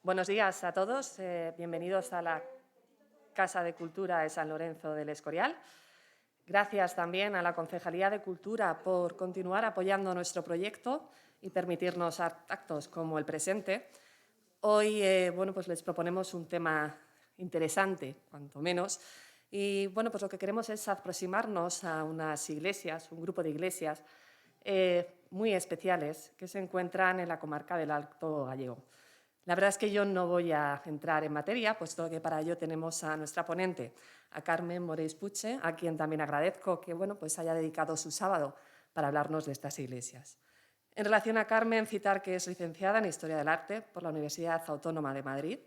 Buenos días a todos, bienvenidos a la Casa de Cultura de San Lorenzo del Escorial. Gracias también a la Concejalía de Cultura por continuar apoyando nuestro proyecto y permitirnos actos como el presente. Hoy pues les proponemos un tema interesante, cuanto menos, y pues lo que queremos es aproximarnos a unas iglesias, un grupo de iglesias muy especiales que se encuentran en la comarca del Alto Gallego. La verdad es que yo no voy a entrar en materia, puesto que para ello tenemos a nuestra ponente, a Carmen Moreix Puche, a quien también agradezco que pues haya dedicado su sábado para hablarnos de estas iglesias. En relación a Carmen, citar que es licenciada en Historia del Arte por la Universidad Autónoma de Madrid,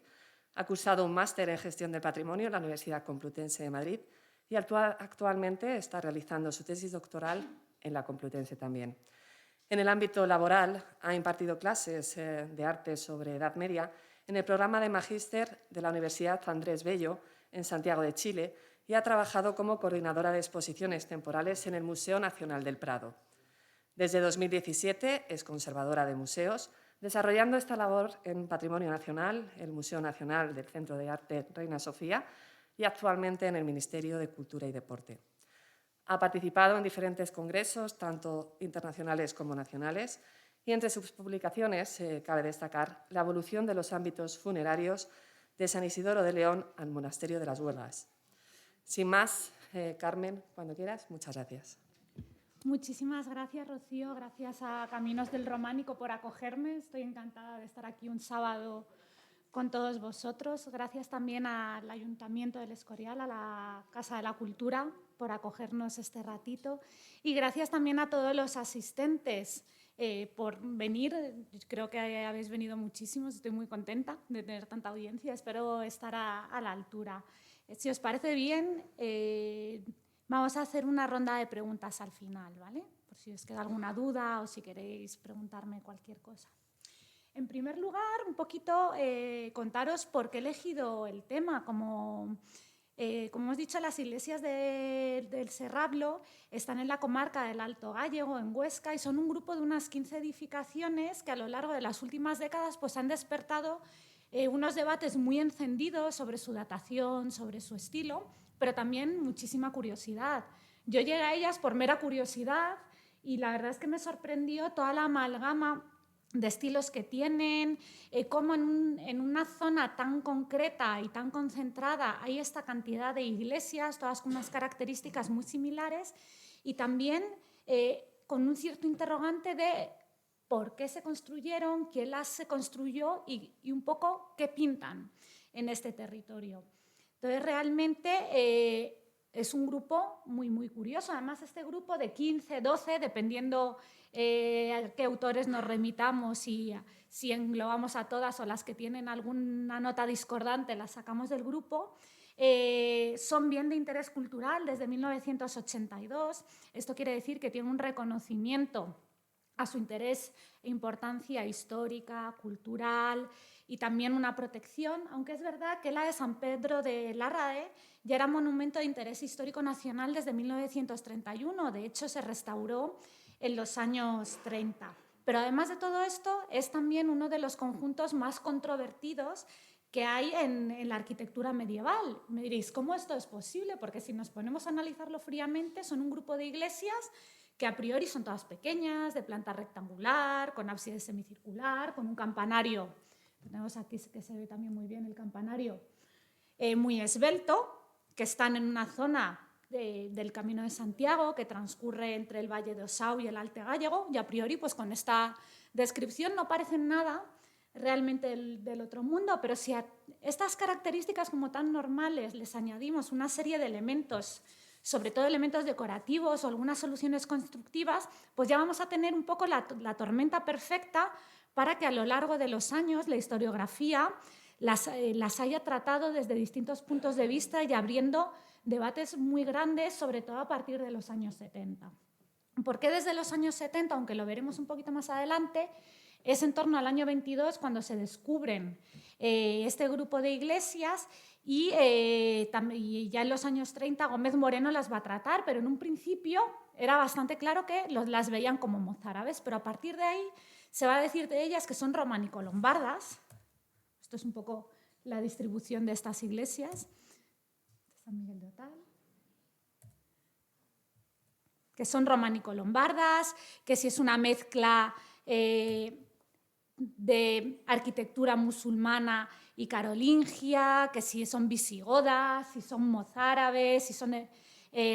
ha cursado un máster en Gestión del Patrimonio en la Universidad Complutense de Madrid y actualmente está realizando su tesis doctoral en la Complutense también. En el ámbito laboral ha impartido clases de arte sobre Edad Media en el programa de Magíster de la Universidad Andrés Bello en Santiago de Chile y ha trabajado como coordinadora de exposiciones temporales en el Museo Nacional del Prado. Desde 2017 es conservadora de museos, desarrollando esta labor en Patrimonio Nacional, el Museo Nacional del Centro de Arte Reina Sofía y actualmente en el Ministerio de Cultura y Deporte. Ha participado en diferentes congresos, tanto internacionales como nacionales, y entre sus publicaciones cabe destacar la evolución de los ámbitos funerarios de San Isidoro de León al Monasterio de las Huelgas. Sin más, Carmen, cuando quieras, muchas gracias. Muchísimas gracias, Rocío. Gracias a Caminos del Románico por acogerme. Estoy encantada de estar aquí un sábado con todos vosotros. Gracias también al Ayuntamiento del Escorial, a la Casa de la Cultura, por acogernos este ratito. Y gracias también a todos los asistentes por venir. Creo que habéis venido muchísimos. Estoy muy contenta de tener tanta audiencia. Espero estar a la altura. Si os parece bien, vamos a hacer una ronda de preguntas al final, ¿vale? Por si os queda alguna duda o si queréis preguntarme cualquier cosa. En primer lugar, un poquito contaros por qué he elegido el tema. Como hemos dicho, las iglesias del Serrablo están en la comarca del Alto Gállego, en Huesca, y son un grupo de unas 15 edificaciones que a lo largo de las últimas décadas pues, han despertado unos debates muy encendidos sobre su datación, sobre su estilo, pero también muchísima curiosidad. Yo llegué a ellas por mera curiosidad y la verdad es que me sorprendió toda la amalgama de estilos que tienen, cómo en una zona tan concreta y tan concentrada hay esta cantidad de iglesias, todas con unas características muy similares y también con un cierto interrogante de por qué se construyeron, quién las construyó y un poco qué pintan en este territorio. Entonces, realmente es un grupo muy, muy curioso. Además, este grupo de 15, 12, dependiendo a qué autores nos remitamos y si englobamos a todas o las que tienen alguna nota discordante las sacamos del grupo, son bien de interés cultural desde 1982. Esto quiere decir que tienen un reconocimiento a su interés e importancia histórica, cultural y también una protección, aunque es verdad que la de San Pedro de Larrae ya era monumento de interés histórico nacional desde 1931, de hecho se restauró en los años 30. Pero además de todo esto, es también uno de los conjuntos más controvertidos que hay en la arquitectura medieval. Me diréis, ¿cómo esto es posible? Porque si nos ponemos a analizarlo fríamente, son un grupo de iglesias que a priori son todas pequeñas, de planta rectangular, con ábside semicircular, con un campanario, tenemos aquí que se ve también muy bien el campanario, muy esbelto, que están en una zona del Camino de Santiago que transcurre entre el Valle de Osao y el Alto Gállego, y a priori pues con esta descripción no parecen nada realmente del otro mundo, pero si a estas características como tan normales les añadimos una serie de elementos, sobre todo elementos decorativos o algunas soluciones constructivas, pues ya vamos a tener un poco la tormenta perfecta para que a lo largo de los años la historiografía las haya tratado desde distintos puntos de vista y abriendo debates muy grandes, sobre todo a partir de los años 70. ¿Por qué desde los años 70? Aunque lo veremos un poquito más adelante, es en torno al año 22 cuando se descubren este grupo de iglesias y ya en los años 30 Gómez Moreno las va a tratar, pero en un principio era bastante claro que las veían como mozárabes, pero a partir de ahí se va a decir de ellas que son románico-lombardas, o Esto es un poco la distribución de estas iglesias. San Miguel de Otal. Que son románico-lombardas, que si es una mezcla de arquitectura musulmana y carolingia, que si son visigodas, si son mozárabes, si son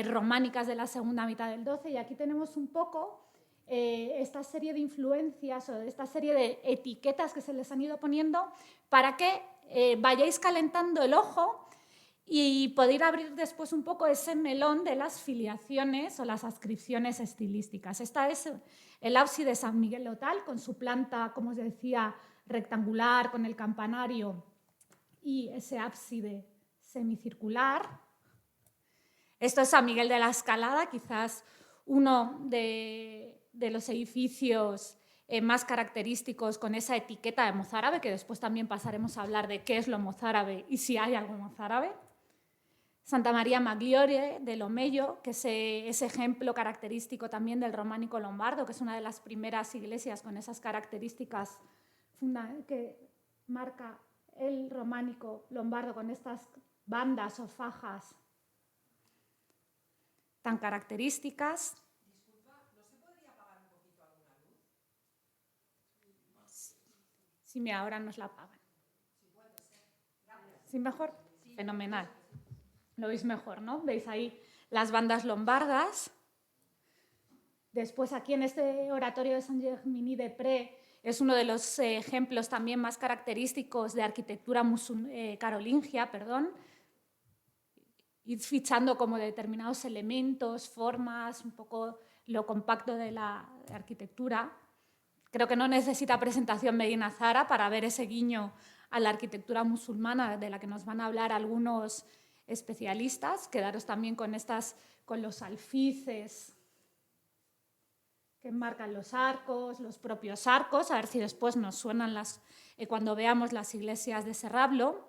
románicas de la segunda mitad del XII. Y aquí tenemos un poco esta serie de influencias o esta serie de etiquetas que se les han ido poniendo para que vayáis calentando el ojo y poder abrir después un poco ese melón de las filiaciones o las adscripciones estilísticas. Esta es el ábside de San Miguel de Otal, con su planta, como os decía, rectangular, con el campanario y ese ábside semicircular. Esto es San Miguel de la Escalada, quizás uno de los edificios más característicos con esa etiqueta de mozárabe, que después también pasaremos a hablar de qué es lo mozárabe y si hay algo mozárabe. Santa María Maggiore de Lomello, que es ese ejemplo característico también del románico lombardo, que es una de las primeras iglesias con esas características que marca el románico lombardo, con estas bandas o fajas tan características. Disculpa, ¿no se podría apagar un poquito alguna luz? Sí, ahora nos la apagan. Sí, puede ser. Gracias. ¿Sí, mejor? Sí, fenomenal. Lo veis mejor, ¿no? Veis ahí las bandas lombardas. Después aquí en este oratorio de Saint-Germier-des-Prés es uno de los ejemplos también más característicos de arquitectura carolingia, ir fichando como determinados elementos, formas, un poco lo compacto de la arquitectura. Creo que no necesita presentación Medina Zara para ver ese guiño a la arquitectura musulmana de la que nos van a hablar algunos especialistas. Quedaros también con los alfices que enmarcan los arcos, los propios arcos, a ver si después nos suenan cuando veamos las iglesias de Serrablo.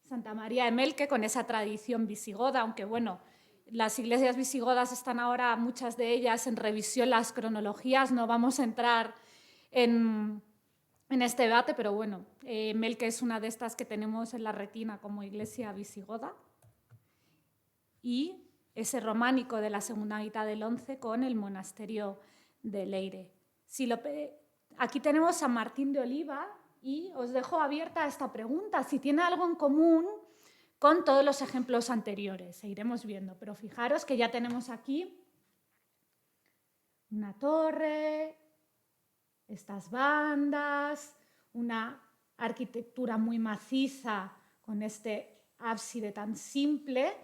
Santa María de Melque, con esa tradición visigoda, aunque bueno, las iglesias visigodas están ahora, muchas de ellas, en revisión las cronologías, no vamos a entrar en este debate, pero bueno, Melque es una de estas que tenemos en la retina como iglesia visigoda. Y ese románico de la segunda mitad del XI con el monasterio de Leire. Aquí tenemos San Martín de Oliva y os dejo abierta esta pregunta, si tiene algo en común con todos los ejemplos anteriores. Iremos viendo, pero fijaros que ya tenemos aquí una torre, estas bandas, una arquitectura muy maciza con este ábside tan simple,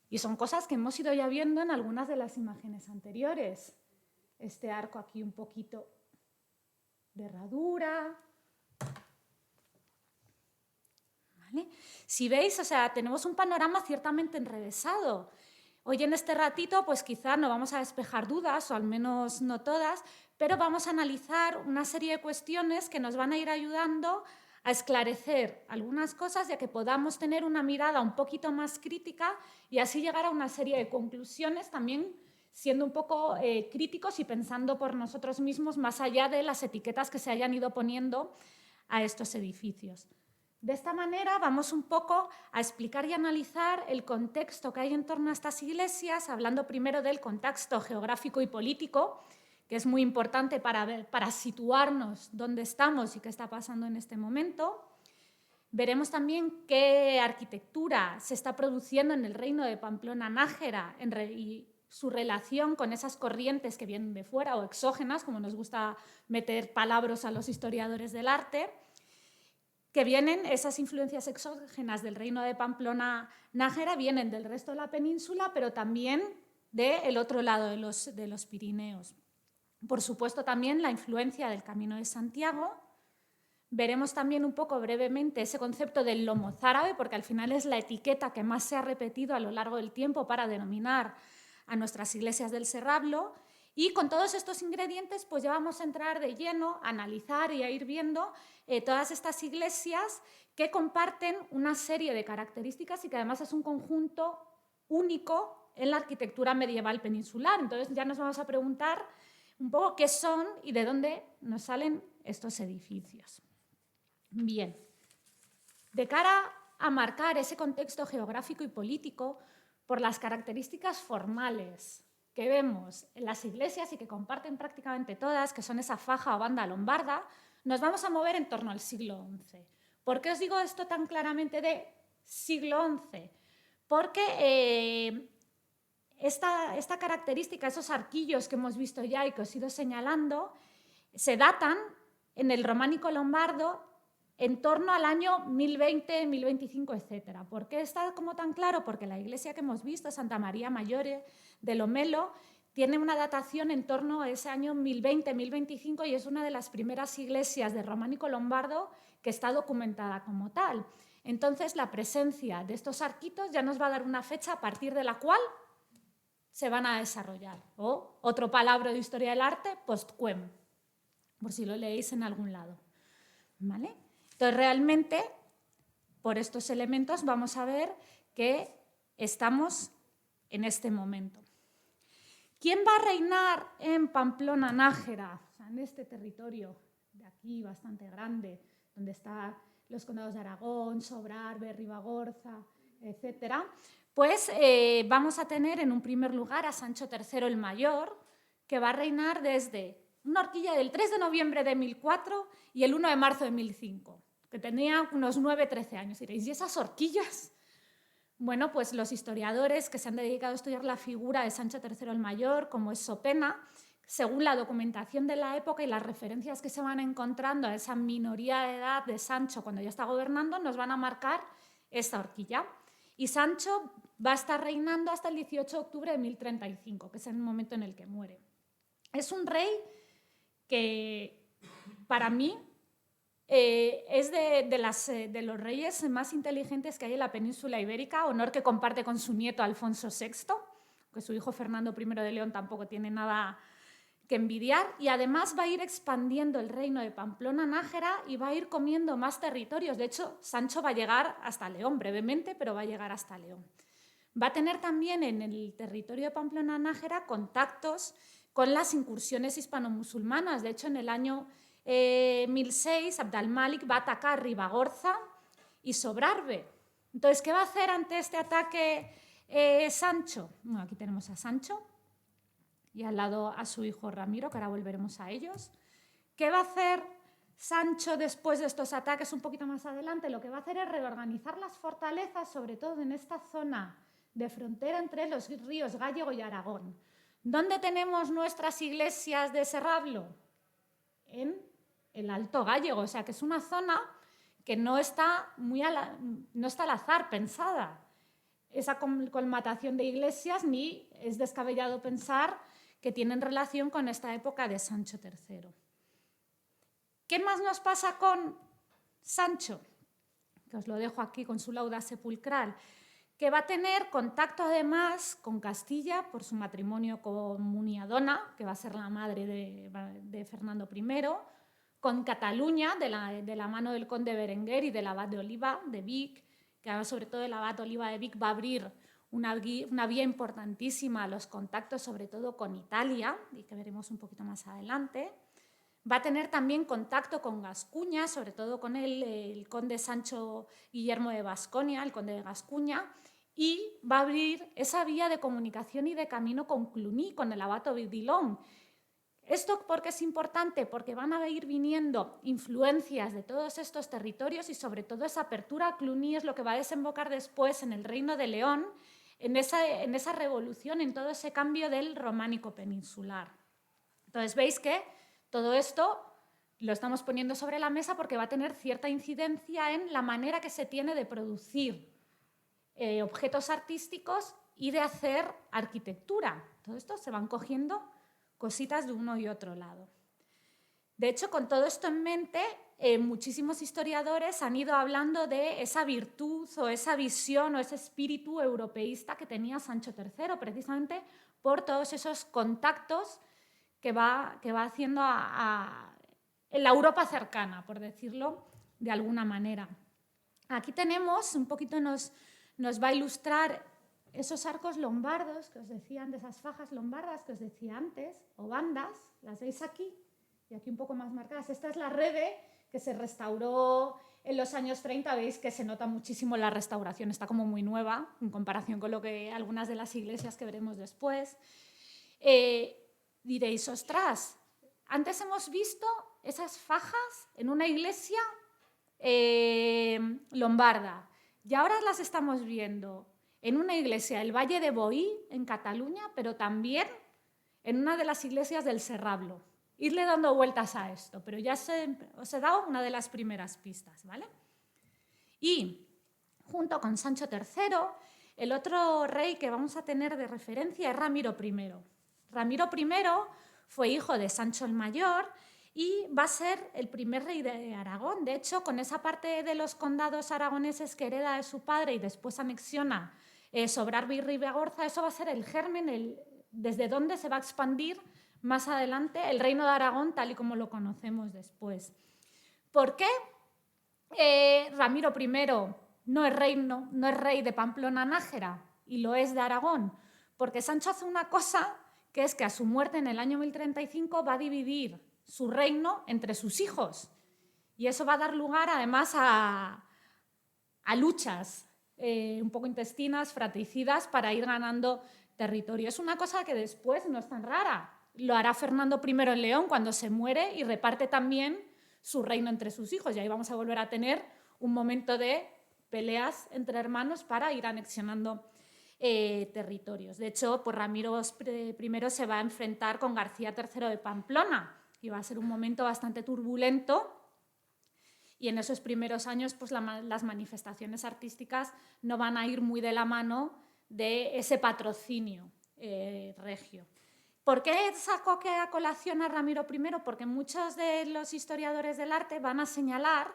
y son cosas que hemos ido ya viendo en algunas de las imágenes anteriores. Este arco aquí un poquito de herradura. ¿Vale? Si veis, o sea, tenemos un panorama ciertamente enrevesado. Hoy en este ratito, pues quizá no vamos a despejar dudas, o al menos no todas, pero vamos a analizar una serie de cuestiones que nos van a ir ayudando a esclarecer algunas cosas y a que podamos tener una mirada un poquito más crítica y así llegar a una serie de conclusiones, también siendo un poco críticos y pensando por nosotros mismos más allá de las etiquetas que se hayan ido poniendo a estos edificios. De esta manera vamos un poco a explicar y analizar el contexto que hay en torno a estas iglesias, hablando primero del contexto geográfico y político, que es muy importante para situarnos dónde estamos y qué está pasando en este momento. Veremos también qué arquitectura se está produciendo en el reino de Pamplona-Nájera y su relación con esas corrientes que vienen de fuera o exógenas, como nos gusta meter palabras a los historiadores del arte, que vienen, esas influencias exógenas del reino de Pamplona-Nájera vienen del resto de la península, pero también del otro lado de los Pirineos. Por supuesto, también la influencia del Camino de Santiago. Veremos también un poco brevemente ese concepto del lo mozárabe, porque al final es la etiqueta que más se ha repetido a lo largo del tiempo para denominar a nuestras iglesias del Serrablo. Y con todos estos ingredientes, pues ya vamos a entrar de lleno, a analizar y a ir viendo todas estas iglesias que comparten una serie de características y que además es un conjunto único en la arquitectura medieval peninsular. Entonces ya nos vamos a preguntar un poco qué son y de dónde nos salen estos edificios. Bien, de cara a marcar ese contexto geográfico y político por las características formales que vemos en las iglesias y que comparten prácticamente todas, que son esa faja o banda lombarda, nos vamos a mover en torno al siglo XI. ¿Por qué os digo esto tan claramente de siglo XI? Porque esta característica, esos arquillos que hemos visto ya y que os he ido señalando, se datan en el románico lombardo en torno al año 1020, 1025, etc. ¿Por qué está como tan claro? Porque la iglesia que hemos visto, Santa María Maggiore de Lomelo, tiene una datación en torno a ese año 1020, 1025 y es una de las primeras iglesias de románico lombardo que está documentada como tal. Entonces, la presencia de estos arquitos ya nos va a dar una fecha a partir de la cual se van a desarrollar. O otro palabra de historia del arte, postquem, por si lo leéis en algún lado. ¿Vale? Entonces, realmente, por estos elementos vamos a ver que estamos en este momento. ¿Quién va a reinar en Pamplona Nájera? O sea, en este territorio de aquí, bastante grande, donde están los condados de Aragón, Sobrarbe, Ribagorza, etc. Pues vamos a tener en un primer lugar a Sancho III el Mayor, que va a reinar desde una horquilla del 3 de noviembre de 1004 y el 1 de marzo de 1005, que tenía unos 9-13 años. Diréis, ¿y esas horquillas? Bueno, pues los historiadores que se han dedicado a estudiar la figura de Sancho III el Mayor, como es Sopena, según la documentación de la época y las referencias que se van encontrando a esa minoría de edad de Sancho cuando ya está gobernando, nos van a marcar esta horquilla. Y Sancho va a estar reinando hasta el 18 de octubre de 1035, que es el momento en el que muere. Es un rey que, para mí, es de los reyes más inteligentes que hay en la península ibérica, honor que comparte con su nieto Alfonso VI, que su hijo Fernando I de León tampoco tiene nada que envidiar, y además va a ir expandiendo el reino de Pamplona Nájera y va a ir comiendo más territorios. De hecho, Sancho va a llegar hasta León, brevemente, pero va a llegar hasta León. Va a tener también en el territorio de Pamplona Nájera contactos con las incursiones hispano-musulmanas. De hecho, en el año 1006, Abd al-Malik va a atacar Ribagorza y Sobrarbe. Entonces, ¿qué va a hacer ante este ataque Sancho? Bueno, aquí tenemos a Sancho y al lado a su hijo Ramiro, que ahora volveremos a ellos. ¿Qué va a hacer Sancho después de estos ataques un poquito más adelante? Lo que va a hacer es reorganizar las fortalezas, sobre todo en esta zona de frontera entre los ríos Gállego y Aragón. ¿Dónde tenemos nuestras iglesias de Serrablo? En el Alto Gállego, o sea que es una zona que no está al azar pensada. Esa colmatación de iglesias ni es descabellado pensar que tienen relación con esta época de Sancho III. ¿Qué más nos pasa con Sancho? Que os lo dejo aquí con su lauda sepulcral, que va a tener contacto además con Castilla por su matrimonio con Muniadona, que va a ser la madre de Fernando I, con Cataluña, de la mano del conde Berenguer y del abad de Oliva de Vic, que sobre todo el abad Oliva de Vic va a abrir una vía importantísima a los contactos, sobre todo con Italia, y que veremos un poquito más adelante. Va a tener también contacto con Gascuña, sobre todo con el conde Sancho Guillermo de Basconia, el conde de Gascuña, y va a abrir esa vía de comunicación y de camino con Cluny, con el abato Vigilón. ¿Esto por qué es importante? Porque van a ir viniendo influencias de todos estos territorios y sobre todo esa apertura a Cluny es lo que va a desembocar después en el Reino de León, en esa revolución, en todo ese cambio del románico peninsular. Entonces veis que todo esto lo estamos poniendo sobre la mesa porque va a tener cierta incidencia en la manera que se tiene de producir objetos artísticos y de hacer arquitectura. Todo esto se van cogiendo cositas de uno y otro lado. De hecho, con todo esto en mente, muchísimos historiadores han ido hablando de esa virtud o esa visión o ese espíritu europeísta que tenía Sancho III, precisamente por todos esos contactos que va haciendo en la Europa cercana, por decirlo de alguna manera. Aquí tenemos, un poquito nos va a ilustrar esos arcos lombardos que os decían, de esas fajas lombardas que os decía antes, o bandas, las veis aquí y aquí un poco más marcadas. Esta es la rede que se restauró en los años 30, veis que se nota muchísimo la restauración, está como muy nueva en comparación con lo que algunas de las iglesias que veremos después. Diréis, ostras, antes hemos visto esas fajas en una iglesia lombarda y ahora las estamos viendo en una iglesia del Valle de Boí, en Cataluña, pero también en una de las iglesias del Serrablo. Irle dando vueltas a esto, pero ya os he dado una de las primeras pistas, ¿vale? Y junto con Sancho III, el otro rey que vamos a tener de referencia es Ramiro I. Ramiro I fue hijo de Sancho el Mayor y va a ser el primer rey de Aragón. De hecho, con esa parte de los condados aragoneses que hereda de su padre y después anexiona Sobrarbe y Ribagorza, eso va a ser el germen, desde donde se va a expandir más adelante el reino de Aragón tal y como lo conocemos después. ¿Por qué Ramiro I no es rey de Pamplona-Nájera y lo es de Aragón? Porque Sancho hace una cosa que es que a su muerte en el año 1035 va a dividir su reino entre sus hijos y eso va a dar lugar además a luchas un poco intestinas, fratricidas para ir ganando territorio. Es una cosa que después no es tan rara. Lo hará Fernando I en León cuando se muere y reparte también su reino entre sus hijos. Y ahí vamos a volver a tener un momento de peleas entre hermanos para ir anexionando territorios. De hecho, pues Ramiro I se va a enfrentar con García III de Pamplona y va a ser un momento bastante turbulento. Y en esos primeros años pues las manifestaciones artísticas no van a ir muy de la mano de ese patrocinio regio. ¿Por qué saco a colación a Ramiro I? Porque muchos de los historiadores del arte van a señalar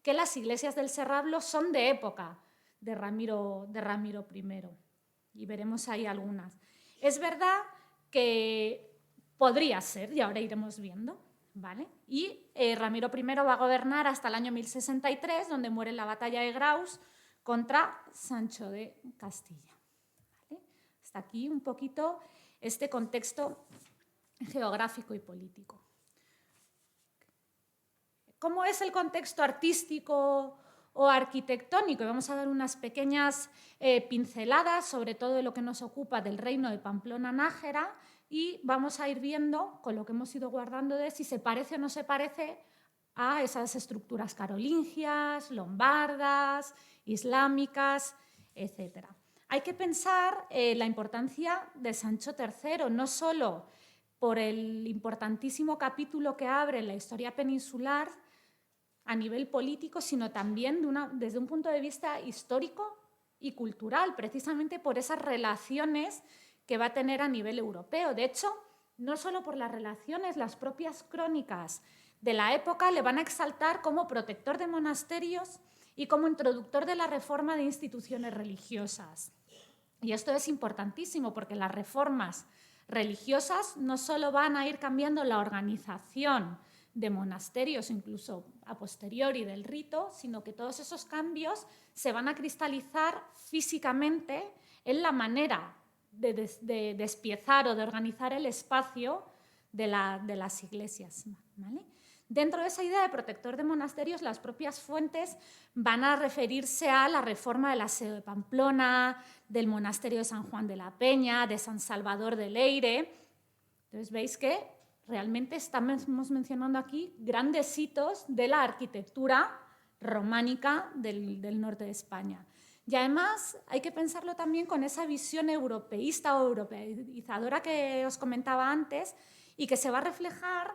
que las iglesias del Serrablo son de época de Ramiro I. Y veremos ahí algunas. Es verdad que podría ser, y ahora iremos viendo, ¿vale? Y Ramiro I va a gobernar hasta el año 1063, donde muere en la batalla de Graus contra Sancho de Castilla. ¿Vale? Hasta aquí un poquito este contexto geográfico y político. ¿Cómo es el contexto artístico o arquitectónico? Y vamos a dar unas pequeñas pinceladas sobre todo de lo que nos ocupa del reino de Pamplona-Nájera y vamos a ir viendo, con lo que hemos ido guardando, de si se parece o no se parece a esas estructuras carolingias, lombardas, islámicas, etc. Hay que pensar la importancia de Sancho III, no solo por el importantísimo capítulo que abre en la historia peninsular a nivel político, sino también desde un punto de vista histórico y cultural, precisamente por esas relaciones que va a tener a nivel europeo. De hecho, no solo por las relaciones, las propias crónicas de la época le van a exaltar como protector de monasterios y como introductor de la reforma de instituciones religiosas. Y esto es importantísimo porque las reformas religiosas no solo van a ir cambiando la organización de monasterios, incluso a posteriori del rito, sino que todos esos cambios se van a cristalizar físicamente en la manera de despiezar o de organizar el espacio de las iglesias, ¿vale? Dentro de esa idea de protector de monasterios, las propias fuentes van a referirse a la reforma del aseo de Pamplona, del monasterio de San Juan de la Peña, de San Salvador de Leire. Entonces veis que realmente estamos mencionando aquí grandes hitos de la arquitectura románica del norte de España. Y además hay que pensarlo también con esa visión europeísta o europeizadora que os comentaba antes y que se va a reflejar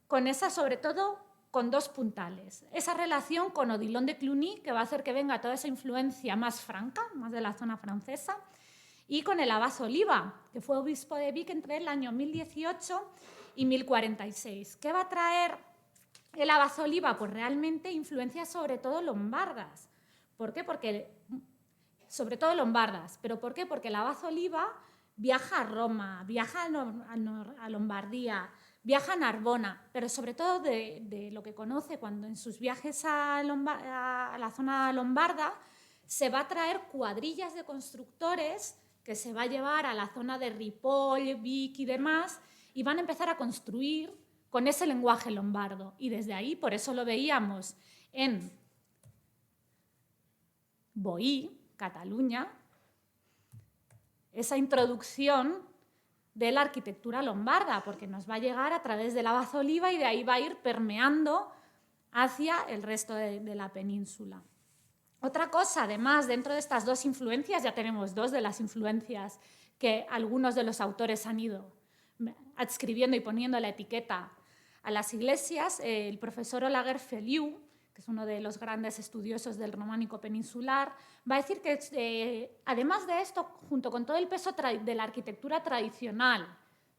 con esa, sobre todo, con dos puntales. Esa relación con Odilon de Cluny, que va a hacer que venga toda esa influencia más franca, más de la zona francesa, y con el abad Oliva, que fue obispo de Vic entre el año 1018 y 1046. ¿Qué va a traer el abad Oliva? Pues realmente influencias sobre todo lombardas. ¿Por qué? Sobre todo lombardas. ¿Pero por qué? Porque el abad Oliva viaja a Roma, viaja a Lombardía, viaja a Narbona, pero sobre todo de lo que conoce cuando en sus viajes a la zona lombarda se va a traer cuadrillas de constructores que se va a llevar a la zona de Ripoll, Vic y demás y van a empezar a construir con ese lenguaje lombardo. Y desde ahí, por eso lo veíamos en Boí, Cataluña, esa introducción de la arquitectura lombarda, porque nos va a llegar a través del Abad Oliba y de ahí va a ir permeando hacia el resto de la península. Otra cosa, además, dentro de estas dos influencias, ya tenemos dos de las influencias que algunos de los autores han ido adscribiendo y poniendo la etiqueta a las iglesias. El profesor Olaguer Feliu, que es uno de los grandes estudiosos del románico peninsular, va a decir que, además de esto, junto con todo el peso de la arquitectura tradicional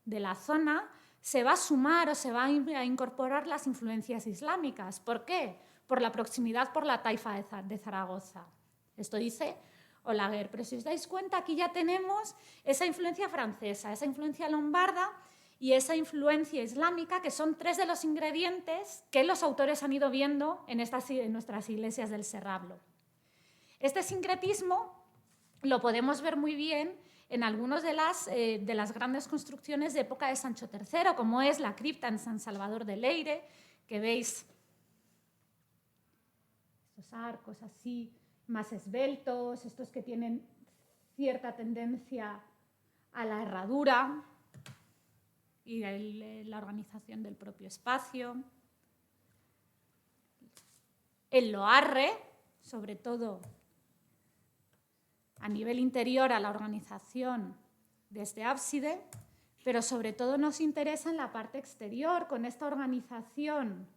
de la zona, se va a sumar o se va a incorporar las influencias islámicas. ¿Por qué? Por la proximidad por la taifa de Zaragoza. Esto dice Olaguer. Pero si os dais cuenta, aquí ya tenemos esa influencia francesa, esa influencia lombarda y esa influencia islámica, que son tres de los ingredientes que los autores han ido viendo en nuestras iglesias del Serrablo. Este sincretismo lo podemos ver muy bien en algunas de las grandes construcciones de época de Sancho III, como es la cripta en San Salvador de Leire, que veis estos arcos así más esbeltos, estos que tienen cierta tendencia a la herradura y la organización del propio espacio. El loarre, sobre todo a nivel interior a la organización de este ábside, pero sobre todo nos interesa en la parte exterior, con esta organización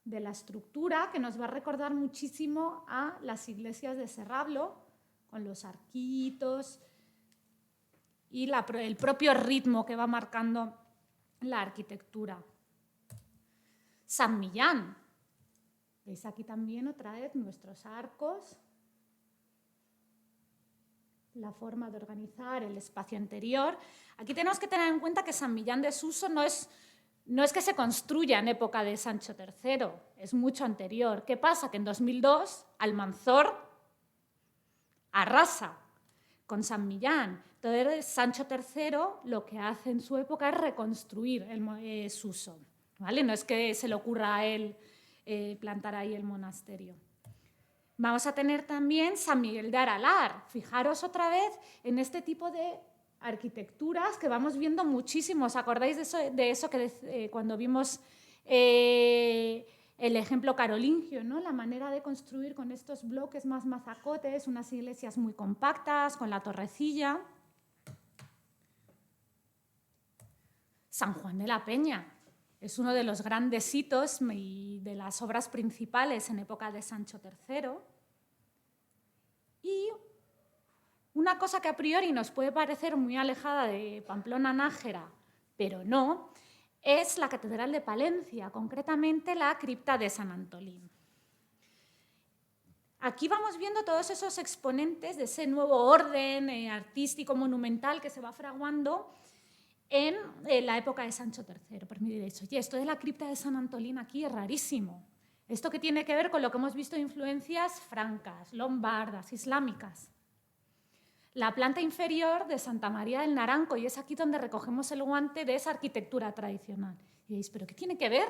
de la estructura que nos va a recordar muchísimo a las iglesias de Serrablo, con los arquitos y el propio ritmo que va marcando la arquitectura. San Millán. Veis aquí también otra vez nuestros arcos, la forma de organizar el espacio interior. Aquí tenemos que tener en cuenta que San Millán de Suso no es que se construya en época de Sancho III, es mucho anterior. ¿Qué pasa? Que en 2002 Almanzor arrasa con San Millán. Entonces Sancho III lo que hace en su época es reconstruir Suso, ¿vale? No es que se le ocurra a él plantar ahí el monasterio. Vamos a tener también San Miguel de Aralar. Fijaros otra vez en este tipo de arquitecturas que vamos viendo muchísimo. ¿Os acordáis de eso que cuando vimos el ejemplo carolingio, ¿no? La manera de construir con estos bloques más mazacotes, unas iglesias muy compactas, con la torrecilla. San Juan de la Peña. Es uno de los grandes hitos y de las obras principales en época de Sancho III. Y una cosa que a priori nos puede parecer muy alejada de Pamplona-Nájera, pero no, es la Catedral de Palencia, concretamente la cripta de San Antolín. Aquí vamos viendo todos esos exponentes de ese nuevo orden artístico monumental que se va fraguando en la época de Sancho III. Pues me diréis, oye, esto de la cripta de San Antolín aquí es rarísimo. ¿Esto qué tiene que ver con lo que hemos visto de influencias francas, lombardas, islámicas? La planta inferior de Santa María del Naranco, y es aquí donde recogemos el guante de esa arquitectura tradicional. Y diréis, ¿pero qué tiene que ver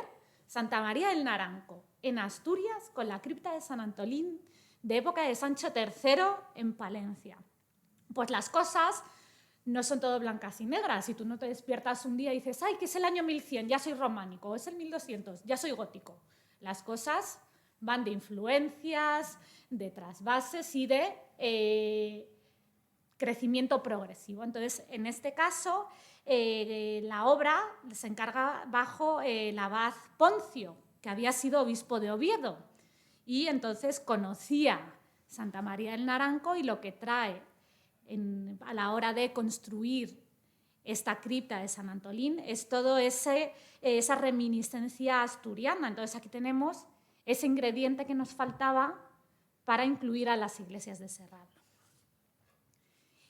Santa María del Naranco en Asturias con la cripta de San Antolín de época de Sancho III en Palencia? Pues las cosas no son todo blancas y negras. Si tú no te despiertas un día y dices, ay, que es el año 1100, ya soy románico, o es el 1200, ya soy gótico. Las cosas van de influencias, de trasvases y de crecimiento progresivo. Entonces, en este caso, la obra se encarga bajo el abad Poncio, que había sido obispo de Oviedo, y entonces conocía Santa María del Naranco y lo que trae a la hora de construir esta cripta de San Antolín es todo esa reminiscencia asturiana. Entonces aquí tenemos ese ingrediente que nos faltaba para incluir a las iglesias de Serrablo.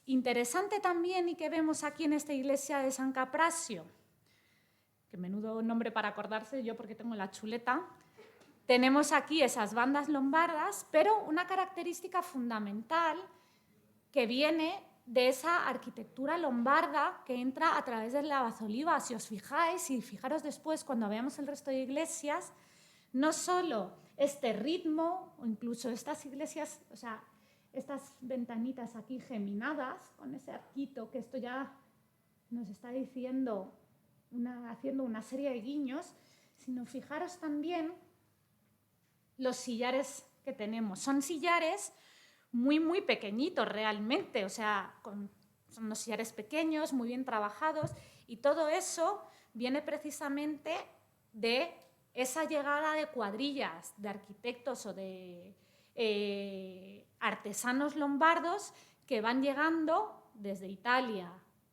Interesante también y que vemos aquí en esta iglesia de San Caprasio, que menudo nombre para acordarse yo porque tengo la chuleta. Tenemos aquí esas bandas lombardas, pero una característica fundamental que viene de esa arquitectura lombarda que entra a través de la Abazoliva. Si os fijáis, y fijaros después cuando veamos el resto de iglesias, no solo este ritmo, o incluso estas iglesias, o sea, estas ventanitas aquí geminadas, con ese arquito, que esto ya nos está diciendo, haciendo una serie de guiños, sino fijaros también los sillares que tenemos. Son sillares muy, muy pequeñitos realmente, o sea, son unos sillares pequeños, muy bien trabajados, y todo eso viene precisamente de esa llegada de cuadrillas de arquitectos o de artesanos lombardos que van llegando desde Italia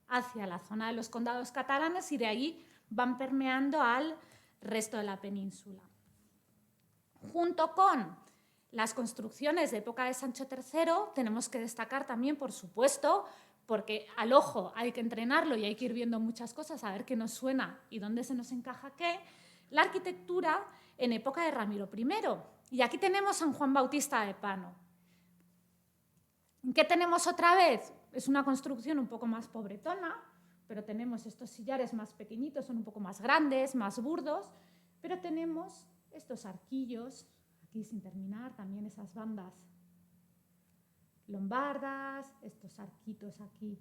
hacia la zona de los condados catalanes y de ahí van permeando al resto de la península. Junto con las construcciones de época de Sancho III, tenemos que destacar también, por supuesto, porque al ojo hay que entrenarlo y hay que ir viendo muchas cosas, a ver qué nos suena y dónde se nos encaja qué, la arquitectura en época de Ramiro I. Y aquí tenemos San Juan Bautista de Pano. ¿Qué tenemos otra vez? Es una construcción un poco más pobretona, pero tenemos estos sillares más pequeñitos, son un poco más grandes, más burdos, pero tenemos estos arquillos, aquí sin terminar, también esas bandas lombardas, estos arquitos aquí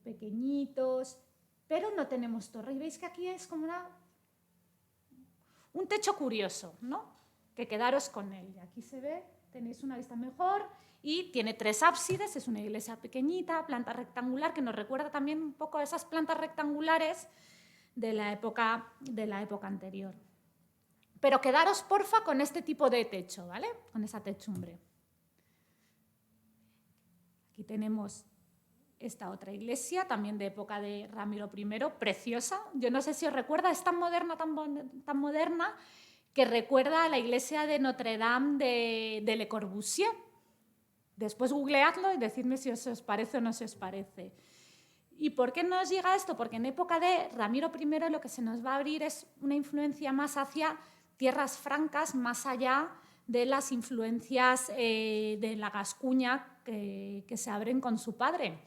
pequeñitos, pero no tenemos torre. Y veis que aquí es como un techo curioso, ¿no? Que quedaros con él. Y aquí se ve, tenéis una vista mejor y tiene 3 ábsides, es una iglesia pequeñita, planta rectangular, que nos recuerda también un poco a esas plantas rectangulares de la época anterior. Pero quedaros, porfa, con este tipo de techo, ¿vale? Con esa techumbre. Aquí tenemos esta otra iglesia, también de época de Ramiro I, preciosa. Yo no sé si os recuerda, es tan moderna, tan moderna, que recuerda a la iglesia de Notre Dame de Le Corbusier. Después googleadlo y decidme si os parece o no se os parece. ¿Y por qué nos llega esto? Porque en época de Ramiro I lo que se nos va a abrir es una influencia más hacia tierras francas, más allá de las influencias de la Gascuña que se abren con su padre.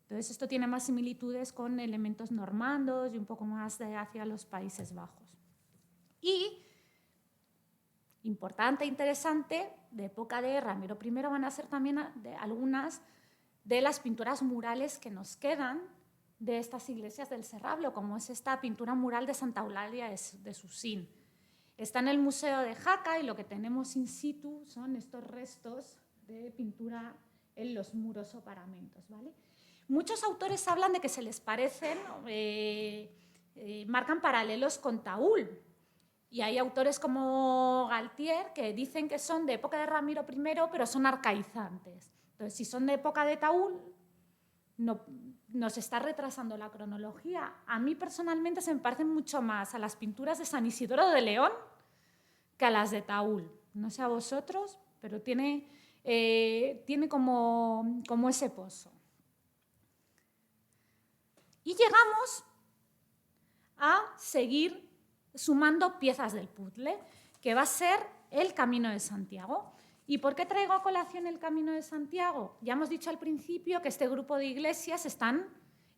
Entonces esto tiene más similitudes con elementos normandos y un poco más hacia los Países Bajos. Y, importante, interesante, de época de Ramiro I van a ser también algunas de las pinturas murales que nos quedan de estas iglesias del Serrablo, como es esta pintura mural de Santa Eulalia de Susín. Está en el Museo de Jaca y lo que tenemos in situ son estos restos de pintura en los muros o paramentos, ¿vale? Muchos autores hablan de que se les parecen, marcan paralelos con Taúl. Y hay autores como Galtier que dicen que son de época de Ramiro I, pero son arcaizantes. Entonces, si son de época de Taúl, nos está retrasando la cronología. A mí personalmente se me parecen mucho más a las pinturas de San Isidoro de León que a las de Taúl. No sé a vosotros, pero tiene como ese pozo. Y llegamos a seguir sumando piezas del puzzle, que va a ser el Camino de Santiago. ¿Y por qué traigo a colación el Camino de Santiago? Ya hemos dicho al principio que este grupo de iglesias están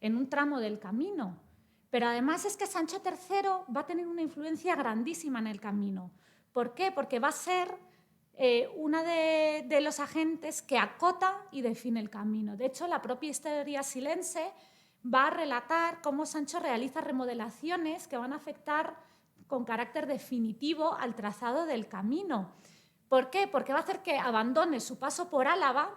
en un tramo del camino, pero además es que Sancho III va a tener una influencia grandísima en el camino. ¿Por qué? Porque va a ser uno de los agentes que acota y define el camino. De hecho, la propia historia silense va a relatar cómo Sancho realiza remodelaciones que van a afectar con carácter definitivo al trazado del camino. ¿Por qué? Porque va a hacer que abandone su paso por Álava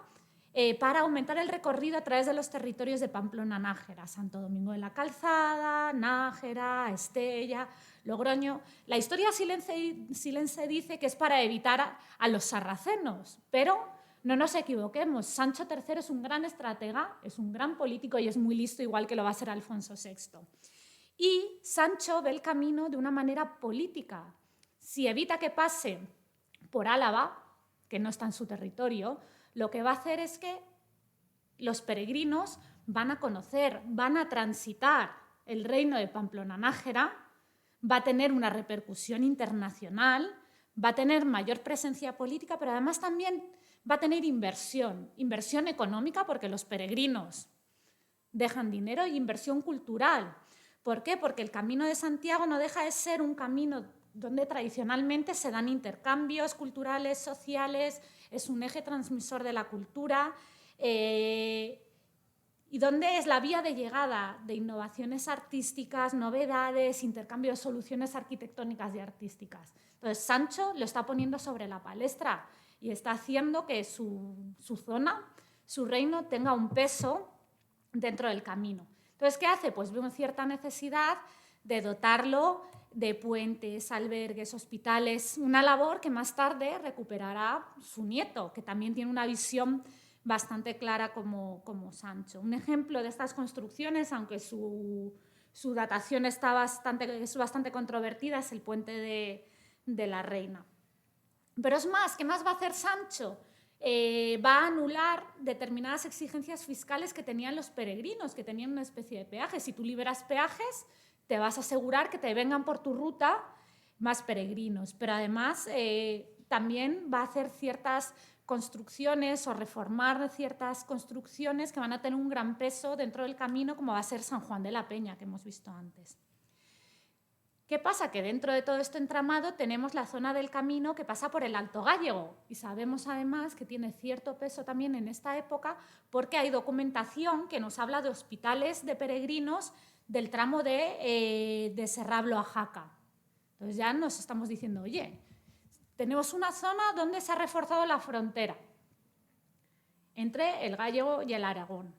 para aumentar el recorrido a través de los territorios de Pamplona-Nájera, Santo Domingo de la Calzada, Nájera, Estella, Logroño. La historia silense dice que es para evitar a los sarracenos, pero no nos equivoquemos, Sancho III es un gran estratega, es un gran político y es muy listo, igual que lo va a ser Alfonso VI. Y Sancho ve el camino de una manera política. Si evita que pase por Álava, que no está en su territorio, lo que va a hacer es que los peregrinos van a conocer, van a transitar el reino de Pamplona-Nájera, va a tener una repercusión internacional, va a tener mayor presencia política, pero además también va a tener inversión económica porque los peregrinos dejan dinero, y inversión cultural. ¿Por qué? Porque el Camino de Santiago no deja de ser un camino donde tradicionalmente se dan intercambios culturales, sociales, es un eje transmisor de la cultura, y donde es la vía de llegada de innovaciones artísticas, novedades, intercambio de soluciones arquitectónicas y artísticas. Entonces, Sancho lo está poniendo sobre la palestra y está haciendo que su zona, su reino, tenga un peso dentro del camino. Entonces, ¿qué hace? Pues ve una cierta necesidad de dotarlo de puentes, albergues, hospitales, una labor que más tarde recuperará su nieto, que también tiene una visión bastante clara como Sancho. Un ejemplo de estas construcciones, aunque su datación es bastante controvertida, es el puente de la Reina. Pero es más, ¿qué más va a hacer Sancho? Va a anular determinadas exigencias fiscales que tenían los peregrinos, que tenían una especie de peajes. Si tú liberas peajes, te vas a asegurar que te vengan por tu ruta más peregrinos. Pero además también va a hacer ciertas construcciones o reformar ciertas construcciones que van a tener un gran peso dentro del camino, como va a ser San Juan de la Peña, que hemos visto antes. ¿Qué pasa? Que dentro de todo este entramado tenemos la zona del camino que pasa por el Alto Gállego, y sabemos además que tiene cierto peso también en esta época porque hay documentación que nos habla de hospitales de peregrinos del tramo de Serrablo a Jaca. Entonces ya nos estamos diciendo, oye, tenemos una zona donde se ha reforzado la frontera entre el Gállego y el Aragón.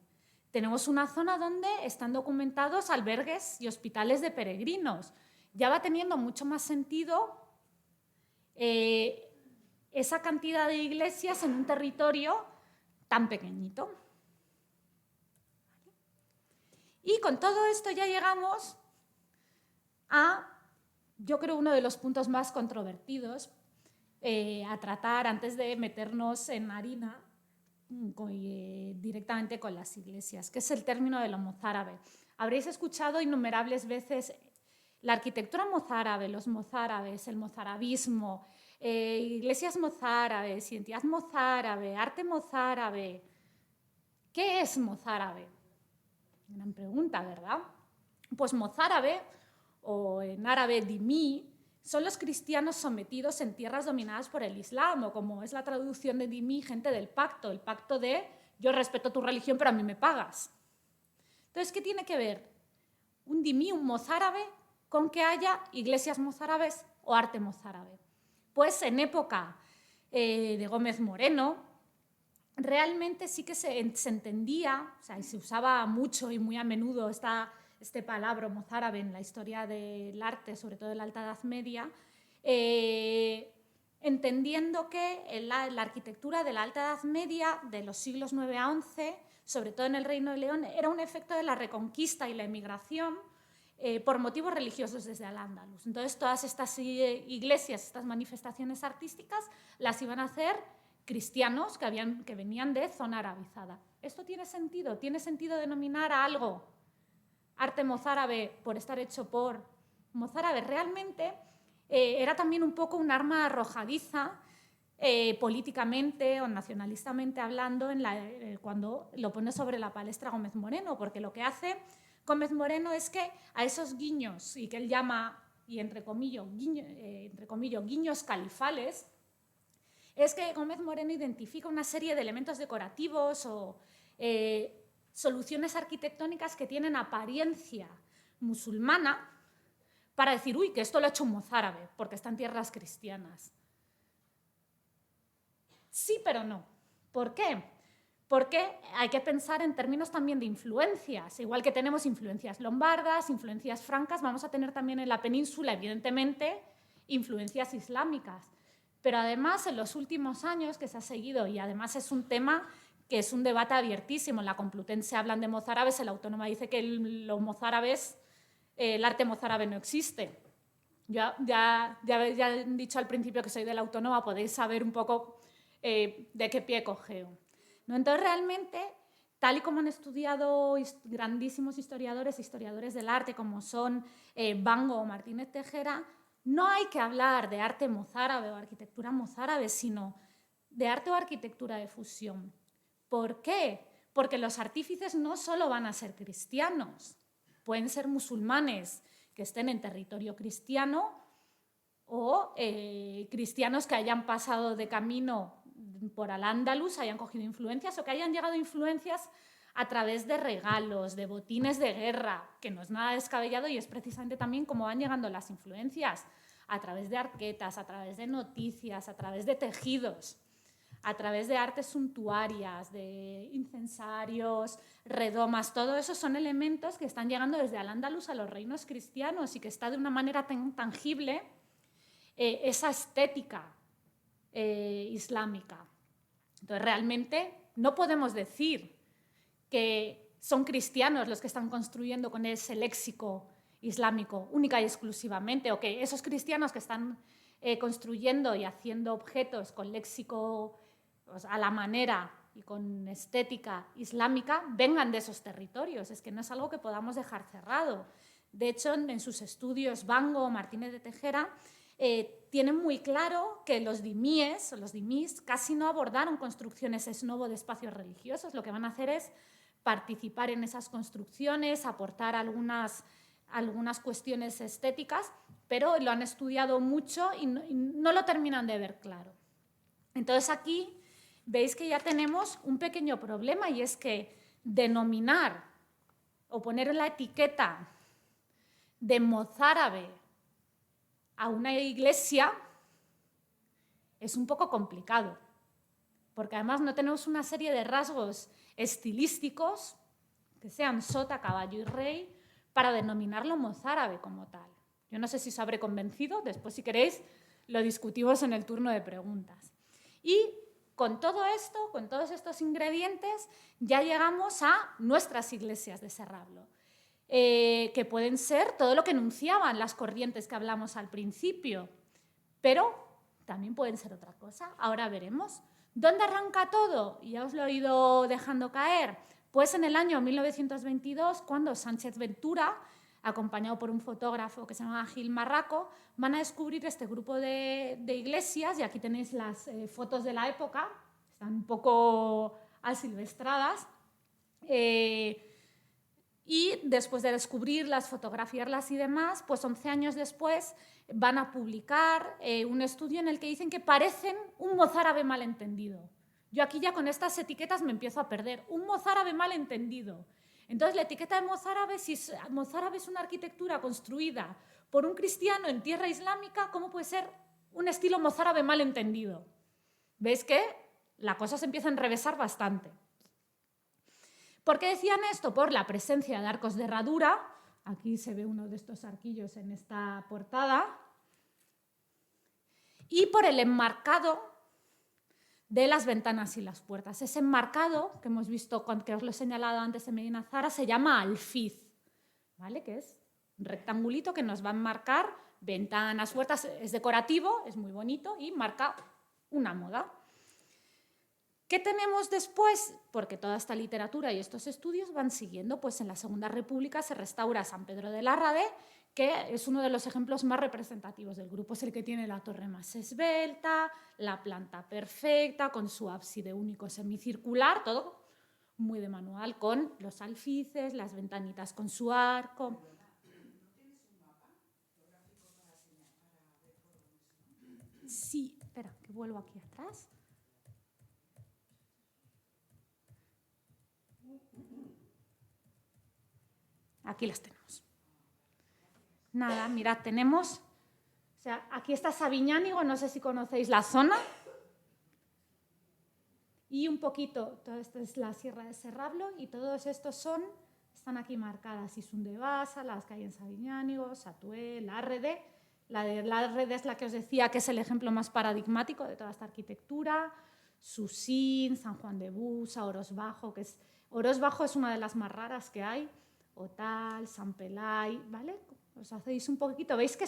Tenemos una zona donde están documentados albergues y hospitales de peregrinos. Ya va teniendo mucho más sentido esa cantidad de iglesias en un territorio tan pequeñito. Y con todo esto ya llegamos a, yo creo, uno de los puntos más controvertidos a tratar antes de meternos en harina directamente con las iglesias, que es el término de lo mozárabe. Habréis escuchado innumerables veces la arquitectura mozárabe, los mozárabes, el mozarabismo, iglesias mozárabes, identidad mozárabe, arte mozárabe. ¿Qué es mozárabe? Gran pregunta, ¿verdad? Pues mozárabe, o en árabe dhimmi, son los cristianos sometidos en tierras dominadas por el Islam, o como es la traducción de dhimmi, gente del pacto, el pacto de yo respeto tu religión pero a mí me pagas. Entonces, ¿qué tiene que ver un dhimmi, un mozárabe, con que haya iglesias mozárabes o arte mozárabe? Pues en época de Gómez Moreno, realmente sí que se entendía, o sea, y se usaba mucho y muy a menudo este palabra mozárabe en la historia del arte, sobre todo en la Alta Edad Media, entendiendo que la arquitectura de la Alta Edad Media, de los siglos IX a XI, sobre todo en el Reino de León, era un efecto de la reconquista y la emigración por motivos religiosos desde Al-Ándalus. Entonces, todas estas iglesias, estas manifestaciones artísticas, las iban a hacer cristianos que venían de zona arabizada. ¿Esto tiene sentido? ¿Tiene sentido denominar a algo arte mozárabe por estar hecho por mozárabes? Realmente era también un poco un arma arrojadiza políticamente o nacionalistamente hablando cuando lo pone sobre la palestra Gómez Moreno, porque lo que hace Gómez Moreno es que a esos guiños, y que él llama, y entre comillas, guiños califales, es que Gómez Moreno identifica una serie de elementos decorativos o soluciones arquitectónicas que tienen apariencia musulmana para decir, uy, que esto lo ha hecho un mozárabe, porque está en tierras cristianas. Sí, pero no. ¿Por qué? Porque hay que pensar en términos también de influencias. Igual que tenemos influencias lombardas, influencias francas, vamos a tener también en la península, evidentemente, influencias islámicas. Pero además, en los últimos años que se ha seguido, y además es un tema que es un debate abiertísimo, en la Complutense hablan de mozárabes, en la Autónoma dice que los mozárabes, el arte mozárabe no existe. Ya he dicho al principio que soy de la Autónoma, podéis saber un poco de qué pie cogeo, ¿no? Entonces, realmente, tal y como han estudiado grandísimos historiadores del arte, como son Bango o Martínez Tejera, no hay que hablar de arte mozárabe o arquitectura mozárabe, sino de arte o arquitectura de fusión. ¿Por qué? Porque los artífices no solo van a ser cristianos, pueden ser musulmanes que estén en territorio cristiano o cristianos que hayan pasado de camino por Al-Ándalus, hayan cogido influencias o que hayan llegado influencias a través de regalos, de botines de guerra, que no es nada descabellado y es precisamente también cómo van llegando las influencias, a través de arquetas, a través de noticias, a través de tejidos, a través de artes suntuarias, de incensarios, redomas. Todo eso son elementos que están llegando desde Al-Ándalus a los reinos cristianos y que está de una manera tan tangible esa estética islámica. Entonces, realmente no podemos decir que son cristianos los que están construyendo con ese léxico islámico única y exclusivamente, o que esos cristianos que están construyendo y haciendo objetos con léxico pues, a la manera y con estética islámica vengan de esos territorios. Es que no es algo que podamos dejar cerrado. De hecho, en sus estudios Bango o Martínez de Tejera tienen muy claro que los dimíes o los dimís casi no abordaron construcciones ex novo de espacios religiosos. Lo que van a hacer es participar en esas construcciones, aportar algunas cuestiones estéticas, pero lo han estudiado mucho y no lo terminan de ver claro. Entonces aquí veis que ya tenemos un pequeño problema y es que denominar o poner la etiqueta de mozárabe a una iglesia es un poco complicado, porque además no tenemos una serie de rasgos estilísticos que sean sota, caballo y rey para denominarlo mozárabe como tal. Yo no sé si os habré convencido, después si queréis lo discutimos en el turno de preguntas. Y con todo esto, con todos estos ingredientes, ya llegamos a nuestras iglesias de Serrablo, que pueden ser todo lo que enunciaban las corrientes que hablamos al principio, pero también pueden ser otra cosa. Ahora veremos. ¿Dónde arranca todo? Ya os lo he ido dejando caer. Pues en el año 1922, cuando Sánchez Ventura, acompañado por un fotógrafo que se llama Gil Marraco, van a descubrir este grupo de iglesias, y aquí tenéis las fotos de la época, están un poco asilvestradas, y después de descubrirlas, fotografiarlas y demás, pues 11 años después van a publicar un estudio en el que dicen que parecen un mozárabe malentendido. Yo aquí ya con estas etiquetas me empiezo a perder. Un mozárabe malentendido. Entonces, la etiqueta de mozárabe, si mozárabe es una arquitectura construida por un cristiano en tierra islámica, ¿cómo puede ser un estilo mozárabe malentendido? ¿Veis que la cosa se empieza a enrevesar bastante? ¿Por qué decían esto? Por la presencia de arcos de herradura. Aquí se ve uno de estos arquillos en esta portada. Y por el enmarcado de las ventanas y las puertas. Ese enmarcado que hemos visto, que os lo he señalado antes en Medina Zara, se llama alfiz, ¿vale? Que es un rectangulito que nos va a enmarcar ventanas, puertas. Es decorativo, es muy bonito y marca una moda. ¿Qué tenemos después? Porque toda esta literatura y estos estudios van siguiendo, pues en la Segunda República se restaura San Pedro de Larrade, que es uno de los ejemplos más representativos del grupo. Es el que tiene la torre más esbelta, la planta perfecta, con su ábside único semicircular, todo muy de manual, con los alfices, las ventanitas con su arco. ¿No tienes un mapa geográfico para ver por dónde son? Sí, espera, que vuelvo aquí atrás. Aquí las tenemos. Nada, mirad, tenemos, o sea, aquí está Sabiñánigo, no sé si conocéis la zona, y un poquito, toda esta es la Sierra de Serrablo, y todos estos están aquí marcadas, Isun de Basa, las que hay en Sabiñánigo, Satué, Lárrede. La de Lárrede es la que os decía que es el ejemplo más paradigmático de toda esta arquitectura, Susín, San Juan de Busa, Oros Bajo, Oros Bajo es una de las más raras que hay, Otal, San Pelay, ¿vale? Os hacéis un poquito, veis que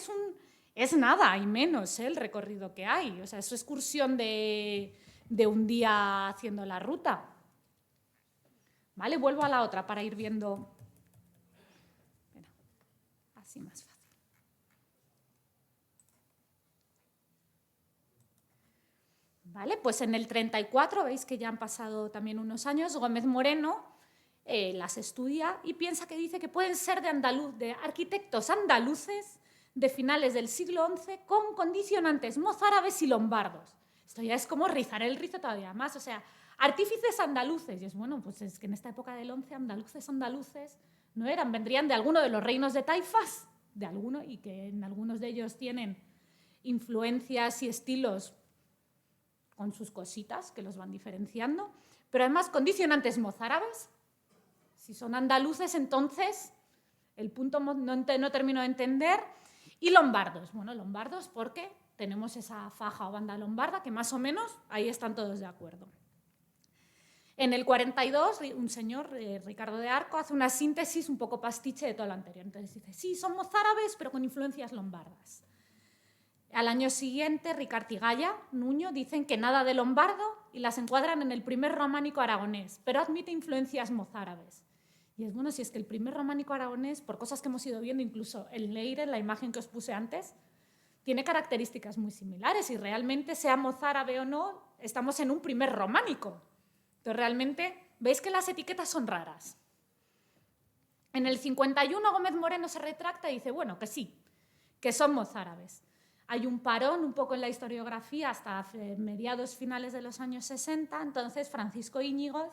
es nada y menos el recorrido que hay, o sea, es excursión de un día haciendo la ruta. ¿Vale? Vuelvo a la otra para ir viendo. Espera, así más fácil. ¿Vale? Pues en el 34, veis que ya han pasado también unos años, Gómez Moreno las estudia y piensa que dice que pueden ser de arquitectos andaluces de finales del siglo XI con condicionantes mozárabes y lombardos. Esto ya es como rizar el rizo todavía más, o sea, artífices andaluces. Y es bueno, pues es que en esta época del XI andaluces no eran, vendrían de alguno de los reinos de taifas, de alguno, y que en algunos de ellos tienen influencias y estilos con sus cositas que los van diferenciando, pero además condicionantes mozárabes. Si son andaluces, entonces el punto no termino de entender. Y lombardos. Bueno, lombardos porque tenemos esa faja o banda lombarda que más o menos ahí están todos de acuerdo. En el 42, un señor, Ricardo de Arco, hace una síntesis un poco pastiche de todo lo anterior. Entonces dice, sí, son mozárabes, pero con influencias lombardas. Al año siguiente, Ricart y Gaya, Nuño, dicen que nada de lombardo y las encuadran en el primer románico aragonés, pero admite influencias mozárabes. Y es bueno, si es que el primer románico aragonés, por cosas que hemos ido viendo, incluso el Leire, la imagen que os puse antes, tiene características muy similares y realmente, sea mozárabe o no, estamos en un primer románico. Entonces, realmente, veis que las etiquetas son raras. En el 51, Gómez Moreno se retracta y dice, bueno, que sí, que son mozárabes. Hay un parón un poco en la historiografía hasta mediados finales de los años 60, entonces Francisco Íñiguez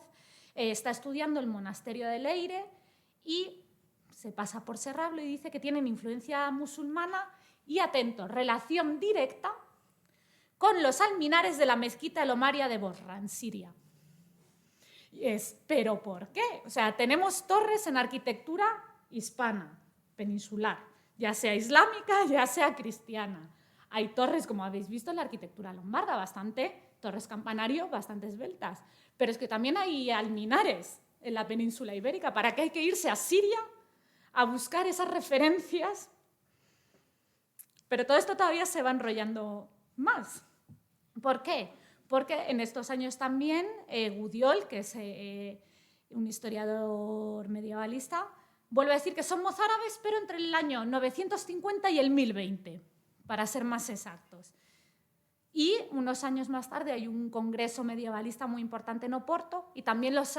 está estudiando el monasterio de Leire y se pasa por Serrablo y dice que tienen influencia musulmana y, atento, relación directa con los alminares de la mezquita El Omaria de Bosra, en Siria. ¿Pero por qué? O sea, tenemos torres en arquitectura hispana, peninsular, ya sea islámica, ya sea cristiana. Hay torres, como habéis visto, en la arquitectura lombarda, torres campanario bastante esbeltas. Pero es que también hay alminares en la península ibérica. ¿Para qué hay que irse a Siria a buscar esas referencias? Pero todo esto todavía se va enrollando más. ¿Por qué? Porque en estos años también Gudiol, que es un historiador medievalista, vuelve a decir que son mozárabes, pero entre el año 950 y el 1020, para ser más exactos. Y unos años más tarde hay un congreso medievalista muy importante en Oporto y también los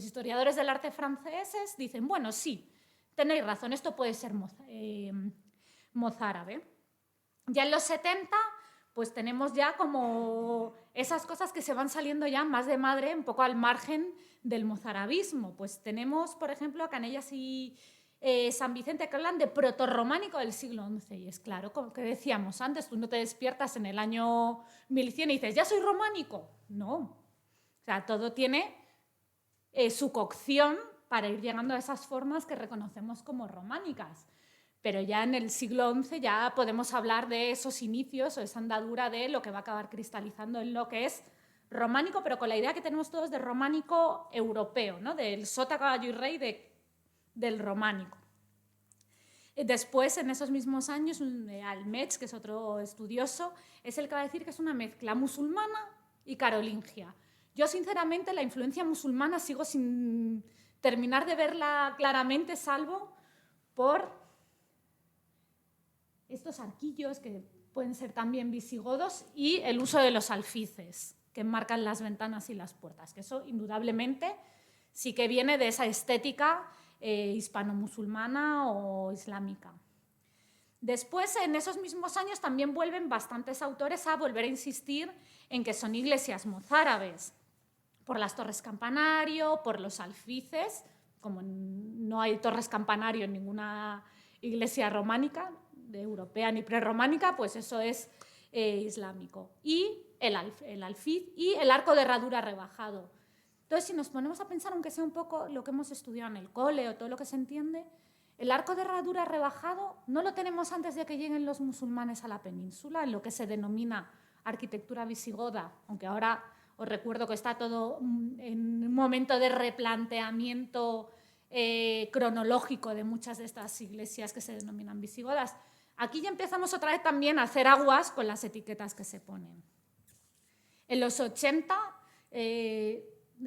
historiadores del arte franceses dicen, bueno, sí, tenéis razón, esto puede ser mozárabe. Ya en los 70, pues tenemos ya como esas cosas que se van saliendo ya más de madre, un poco al margen del mozarabismo. Pues tenemos, por ejemplo, a Canellas y San Vicente, que hablan de protorrománico del siglo XI. Y es claro, como que decíamos antes, tú no te despiertas en el año 1100 y dices, ¿ya soy románico? No. O sea, todo tiene su cocción para ir llegando a esas formas que reconocemos como románicas. Pero ya en el siglo XI ya podemos hablar de esos inicios o esa andadura de lo que va a acabar cristalizando en lo que es románico, pero con la idea que tenemos todos de románico europeo, ¿no? Del sota, caballo y rey del románico. Después, en esos mismos años, Almetz, que es otro estudioso, es el que va a decir que es una mezcla musulmana y carolingia. Yo, sinceramente, la influencia musulmana sigo sin terminar de verla claramente, salvo por estos arquillos que pueden ser también visigodos y el uso de los alfices que enmarcan las ventanas y las puertas, que eso indudablemente sí que viene de esa estética hispano-musulmana o islámica. Después, en esos mismos años, también vuelven bastantes autores a volver a insistir en que son iglesias mozárabes, por las torres campanario, por los alfices, como no hay torres campanario en ninguna iglesia románica, europea ni prerrománica, pues eso es islámico. Y el alfiz y el arco de herradura rebajado. Entonces, si nos ponemos a pensar, aunque sea un poco lo que hemos estudiado en el cole o todo lo que se entiende, el arco de herradura rebajado no lo tenemos antes de que lleguen los musulmanes a la península, en lo que se denomina arquitectura visigoda, aunque ahora os recuerdo que está todo en un momento de replanteamiento cronológico de muchas de estas iglesias que se denominan visigodas. Aquí ya empezamos otra vez también a hacer aguas con las etiquetas que se ponen. En los 80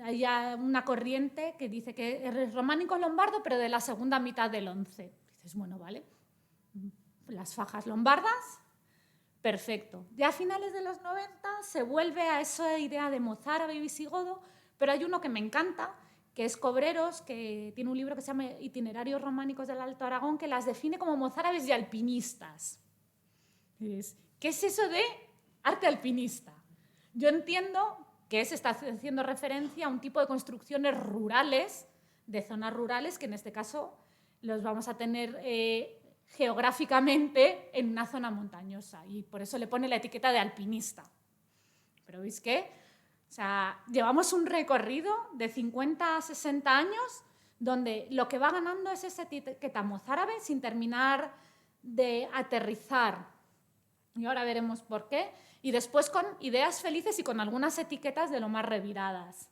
hay una corriente que dice que es románico lombardo, pero de la segunda mitad del XI. Dices, bueno, vale, las fajas lombardas, perfecto. Ya a finales de los 90 se vuelve a esa idea de mozárabe y visigodo, pero hay uno que me encanta, que es Cobreros, que tiene un libro que se llama Itinerarios románicos del Alto Aragón, que las define como mozárabes y alpinistas. ¿Qué es eso de arte alpinista? Yo entiendo que se está haciendo referencia a un tipo de construcciones rurales, de zonas rurales, que en este caso los vamos a tener geográficamente en una zona montañosa, y por eso le pone la etiqueta de alpinista. Pero ¿veis qué? O sea, llevamos un recorrido de 50 a 60 años donde lo que va ganando es esa etiqueta mozárabe sin terminar de aterrizar. Y ahora veremos por qué. Y después con ideas felices y con algunas etiquetas de lo más reviradas.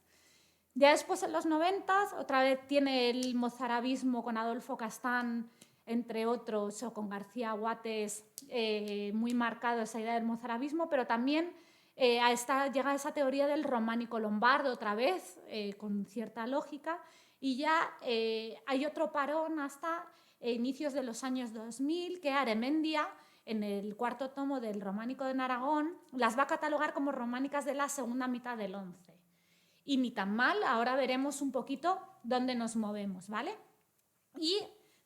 Ya después, en los 90, otra vez tiene el mozarabismo con Adolfo Castán, entre otros, o con García Guates, muy marcado esa idea del mozarabismo, pero también llega esa teoría del románico lombardo otra vez, con cierta lógica, y ya hay otro parón hasta inicios de los años 2000, que Aremendia, en el cuarto tomo del Románico de Aragón, las va a catalogar como románicas de la segunda mitad del XI. Y ni tan mal, ahora veremos un poquito dónde nos movemos, ¿vale? Y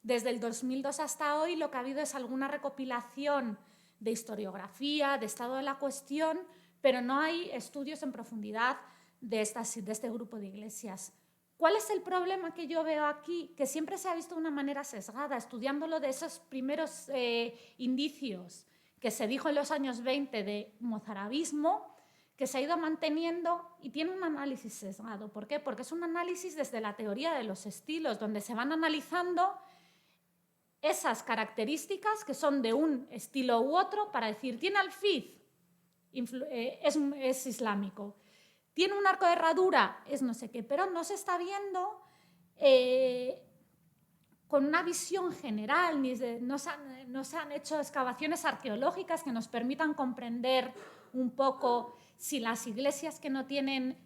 desde el 2002 hasta hoy lo que ha habido es alguna recopilación de historiografía, de estado de la cuestión, pero no hay estudios en profundidad de este grupo de iglesias. ¿Cuál es el problema que yo veo aquí? Que siempre se ha visto de una manera sesgada, estudiándolo de esos primeros indicios que se dijo en los años 20 de mozarabismo, que se ha ido manteniendo y tiene un análisis sesgado. ¿Por qué? Porque es un análisis desde la teoría de los estilos, donde se van analizando esas características que son de un estilo u otro para decir, tiene alfiz, es islámico, tiene un arco de herradura, es no sé qué, pero no se está viendo con una visión general, no se han hecho excavaciones arqueológicas que nos permitan comprender un poco si las iglesias que no tienen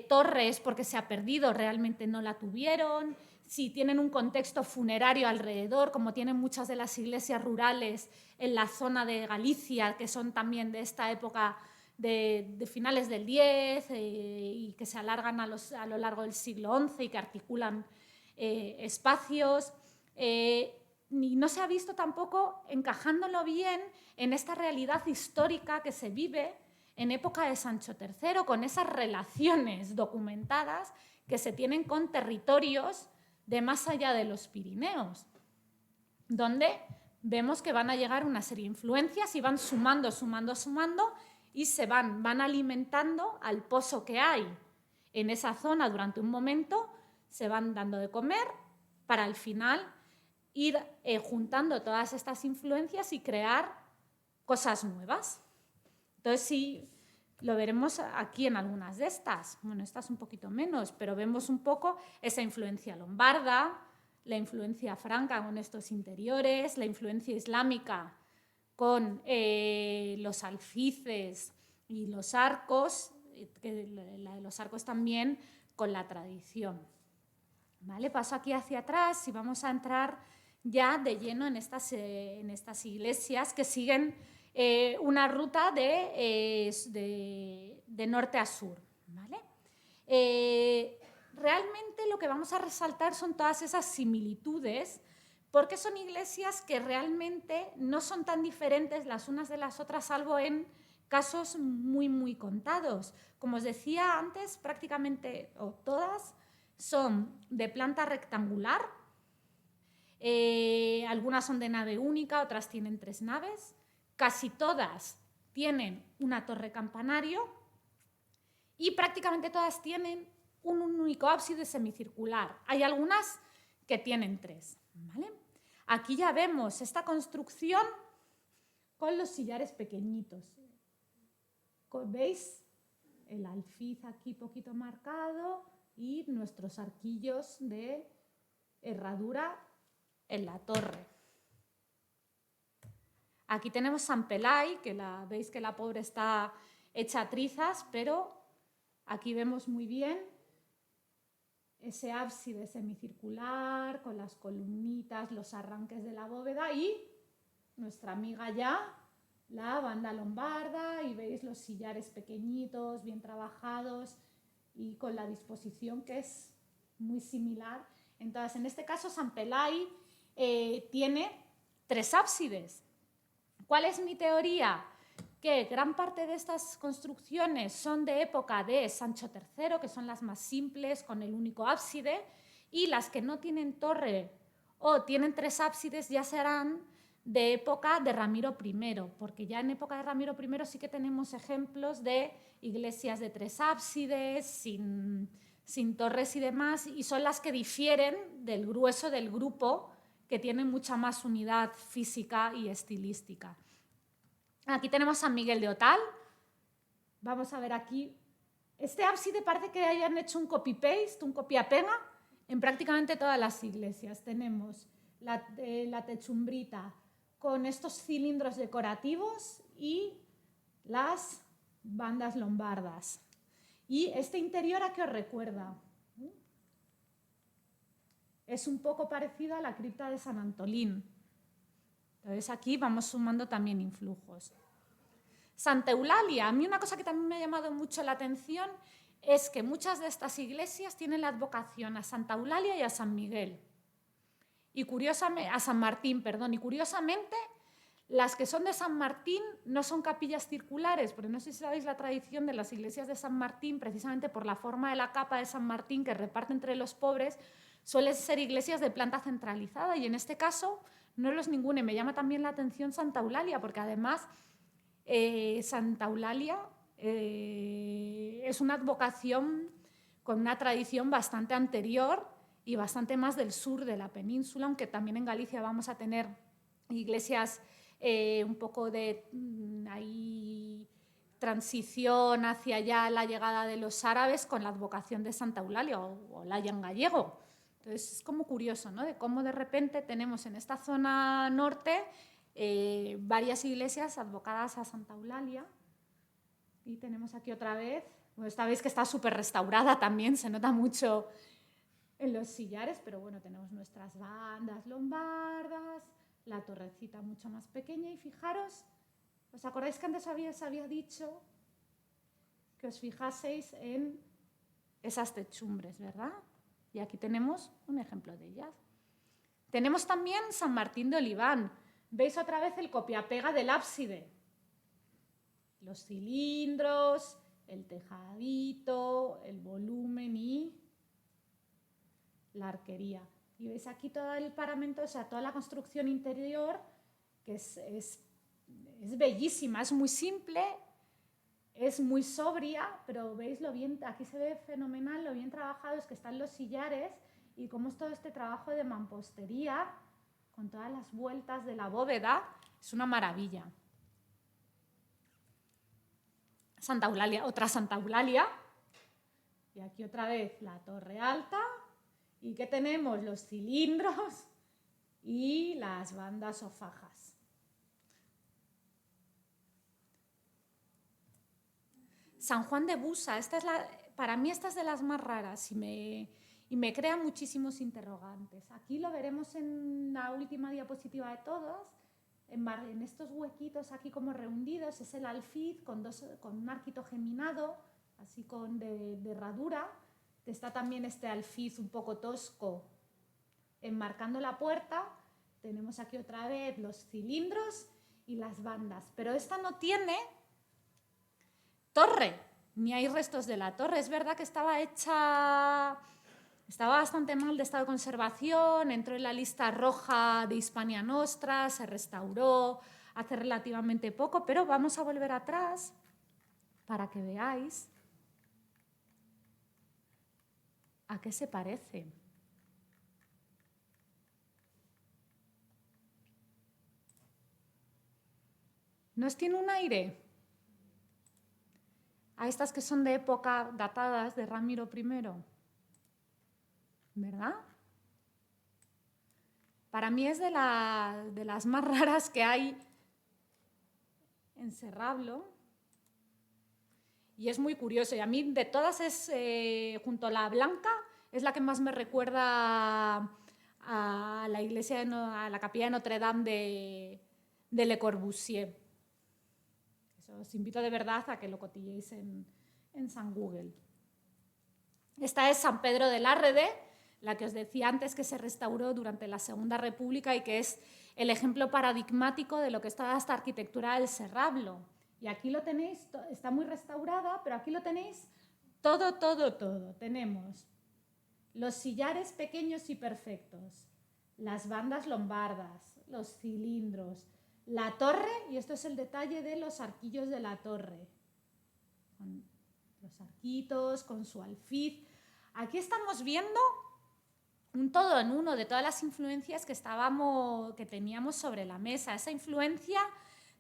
torres porque se ha perdido realmente no la tuvieron, si tienen un contexto funerario alrededor, como tienen muchas de las iglesias rurales en la zona de Galicia, que son también de esta época de finales del X y que se alargan a lo largo del siglo XI y que articulan espacios. Y no se ha visto tampoco encajándolo bien en esta realidad histórica que se vive en época de Sancho III, con esas relaciones documentadas que se tienen con territorios de más allá de los Pirineos, donde vemos que van a llegar una serie de influencias y van sumando y se van alimentando al pozo que hay en esa zona durante un momento, se van dando de comer para al final ir juntando todas estas influencias y crear cosas nuevas. Entonces, sí, lo veremos aquí en algunas de estas. Bueno, estas un poquito menos, pero vemos un poco esa influencia lombarda, la influencia franca con estos interiores, la influencia islámica con los alfices y los arcos, la de los arcos también con la tradición. ¿Vale? Paso aquí hacia atrás y vamos a entrar ya de lleno en estas iglesias que siguen una ruta de norte a sur. ¿Vale? Realmente lo que vamos a resaltar son todas esas similitudes, porque son iglesias que realmente no son tan diferentes las unas de las otras, salvo en casos muy, muy contados. Como os decía antes, prácticamente o todas son de planta rectangular, algunas son de nave única, otras tienen 3 naves, casi todas tienen una torre campanario y prácticamente todas tienen un único ábside semicircular. Hay algunas que tienen 3. ¿Vale? Aquí ya vemos esta construcción con los sillares pequeñitos. ¿Veis? El alfiz aquí poquito marcado y nuestros arquillos de herradura en la torre. Aquí tenemos San Pelai, que veis que la pobre está hecha trizas, pero aquí vemos muy bien ese ábside semicircular con las columnitas, los arranques de la bóveda y nuestra amiga ya la banda lombarda y veis los sillares pequeñitos, bien trabajados y con la disposición que es muy similar. Entonces, en este caso, Sant Pelai tiene 3 ábsides. ¿Cuál es mi teoría? Que gran parte de estas construcciones son de época de Sancho III, que son las más simples, con el único ábside, y las que no tienen torre o tienen 3 ábsides ya serán de época de Ramiro I, porque ya en época de Ramiro I sí que tenemos ejemplos de iglesias de 3 ábsides, sin torres y demás, y son las que difieren del grueso del grupo, que tiene mucha más unidad física y estilística. Aquí tenemos San Miguel de Otal. Vamos a ver aquí. Este ábside parece que hayan hecho un copy-paste, un copia-pega, en prácticamente todas las iglesias. Tenemos la techumbrita con estos cilindros decorativos y las bandas lombardas. ¿Y este interior a qué os recuerda? Es un poco parecido a la cripta de San Antolín. Entonces aquí vamos sumando también influjos. Santa Eulalia, a mí una cosa que también me ha llamado mucho la atención es que muchas de estas iglesias tienen la advocación a Santa Eulalia y a San Miguel. Y curiosamente, a San Martín, perdón, y curiosamente las que son de San Martín no son capillas circulares, porque no sé si sabéis la tradición de las iglesias de San Martín, precisamente por la forma de la capa de San Martín que reparte entre los pobres, suelen ser iglesias de planta centralizada, y en este caso no lo es ninguna. Y me llama también la atención Santa Eulalia, porque además Santa Eulalia es una advocación con una tradición bastante anterior y bastante más del sur de la península, aunque también en Galicia vamos a tener iglesias un poco de ahí, transición hacia allá la llegada de los árabes con la advocación de Santa Eulalia o Olaya en gallego. Entonces es como curioso, ¿no?, de cómo de repente tenemos en esta zona norte varias iglesias advocadas a Santa Eulalia. Y tenemos aquí otra vez, bueno, esta vez que está súper restaurada también, se nota mucho en los sillares, pero bueno, tenemos nuestras bandas lombardas, la torrecita mucho más pequeña, y fijaros, ¿os acordáis que antes os había dicho que os fijaseis en esas techumbres, verdad? Y aquí tenemos un ejemplo de ellas. Tenemos también San Martín de Oliván. ¿Veis otra vez el copia-pega del ábside? Los cilindros, el tejadito, el volumen y la arquería. Y veis aquí todo el paramento, o sea, toda la construcción interior, que es bellísima, es muy simple, es muy sobria, pero veis lo bien, aquí se ve fenomenal lo bien trabajados que están los sillares y cómo es todo este trabajo de mampostería con todas las vueltas de la bóveda. Es una maravilla. Santa Eulalia, otra Santa Eulalia. Y aquí otra vez la torre alta. ¿Y qué tenemos? Los cilindros y las bandas o fajas. San Juan de Busa, para mí esta es de las más raras y me crea muchísimos interrogantes. Aquí lo veremos en la última diapositiva de todos. En estos huequitos aquí como rehundidos es el alfiz con un arquito geminado, así de herradura. Está también este alfiz un poco tosco enmarcando la puerta. Tenemos aquí otra vez los cilindros y las bandas, pero esta no tiene torre, ni hay restos de la torre. Es verdad que estaba bastante mal de estado de conservación, entró en la lista roja de Hispania Nostra, se restauró hace relativamente poco, pero vamos a volver atrás para que veáis a qué se parece. ¿No os tiene un aire a estas que son de época datadas de Ramiro I? ¿Verdad? Para mí es de las más raras que hay en Serrablo. Y es muy curioso. Y a mí de todas junto a la blanca, es la que más me recuerda a la iglesia, a la capilla de Notre Dame de Le Corbusier. Os invito de verdad a que lo cotilléis en San Google. Esta es San Pedro de Lárrede, la que os decía antes que se restauró durante la Segunda República y que es el ejemplo paradigmático de lo que es toda esta arquitectura del Serrablo. Y aquí lo tenéis, está muy restaurada, pero aquí lo tenéis todo. Tenemos los sillares pequeños y perfectos, las bandas lombardas, los cilindros, la torre, y esto es el detalle de los arquillos de la torre, con los arquitos, con su alfiz. Aquí estamos viendo un todo en uno de todas las influencias que teníamos sobre la mesa, esa influencia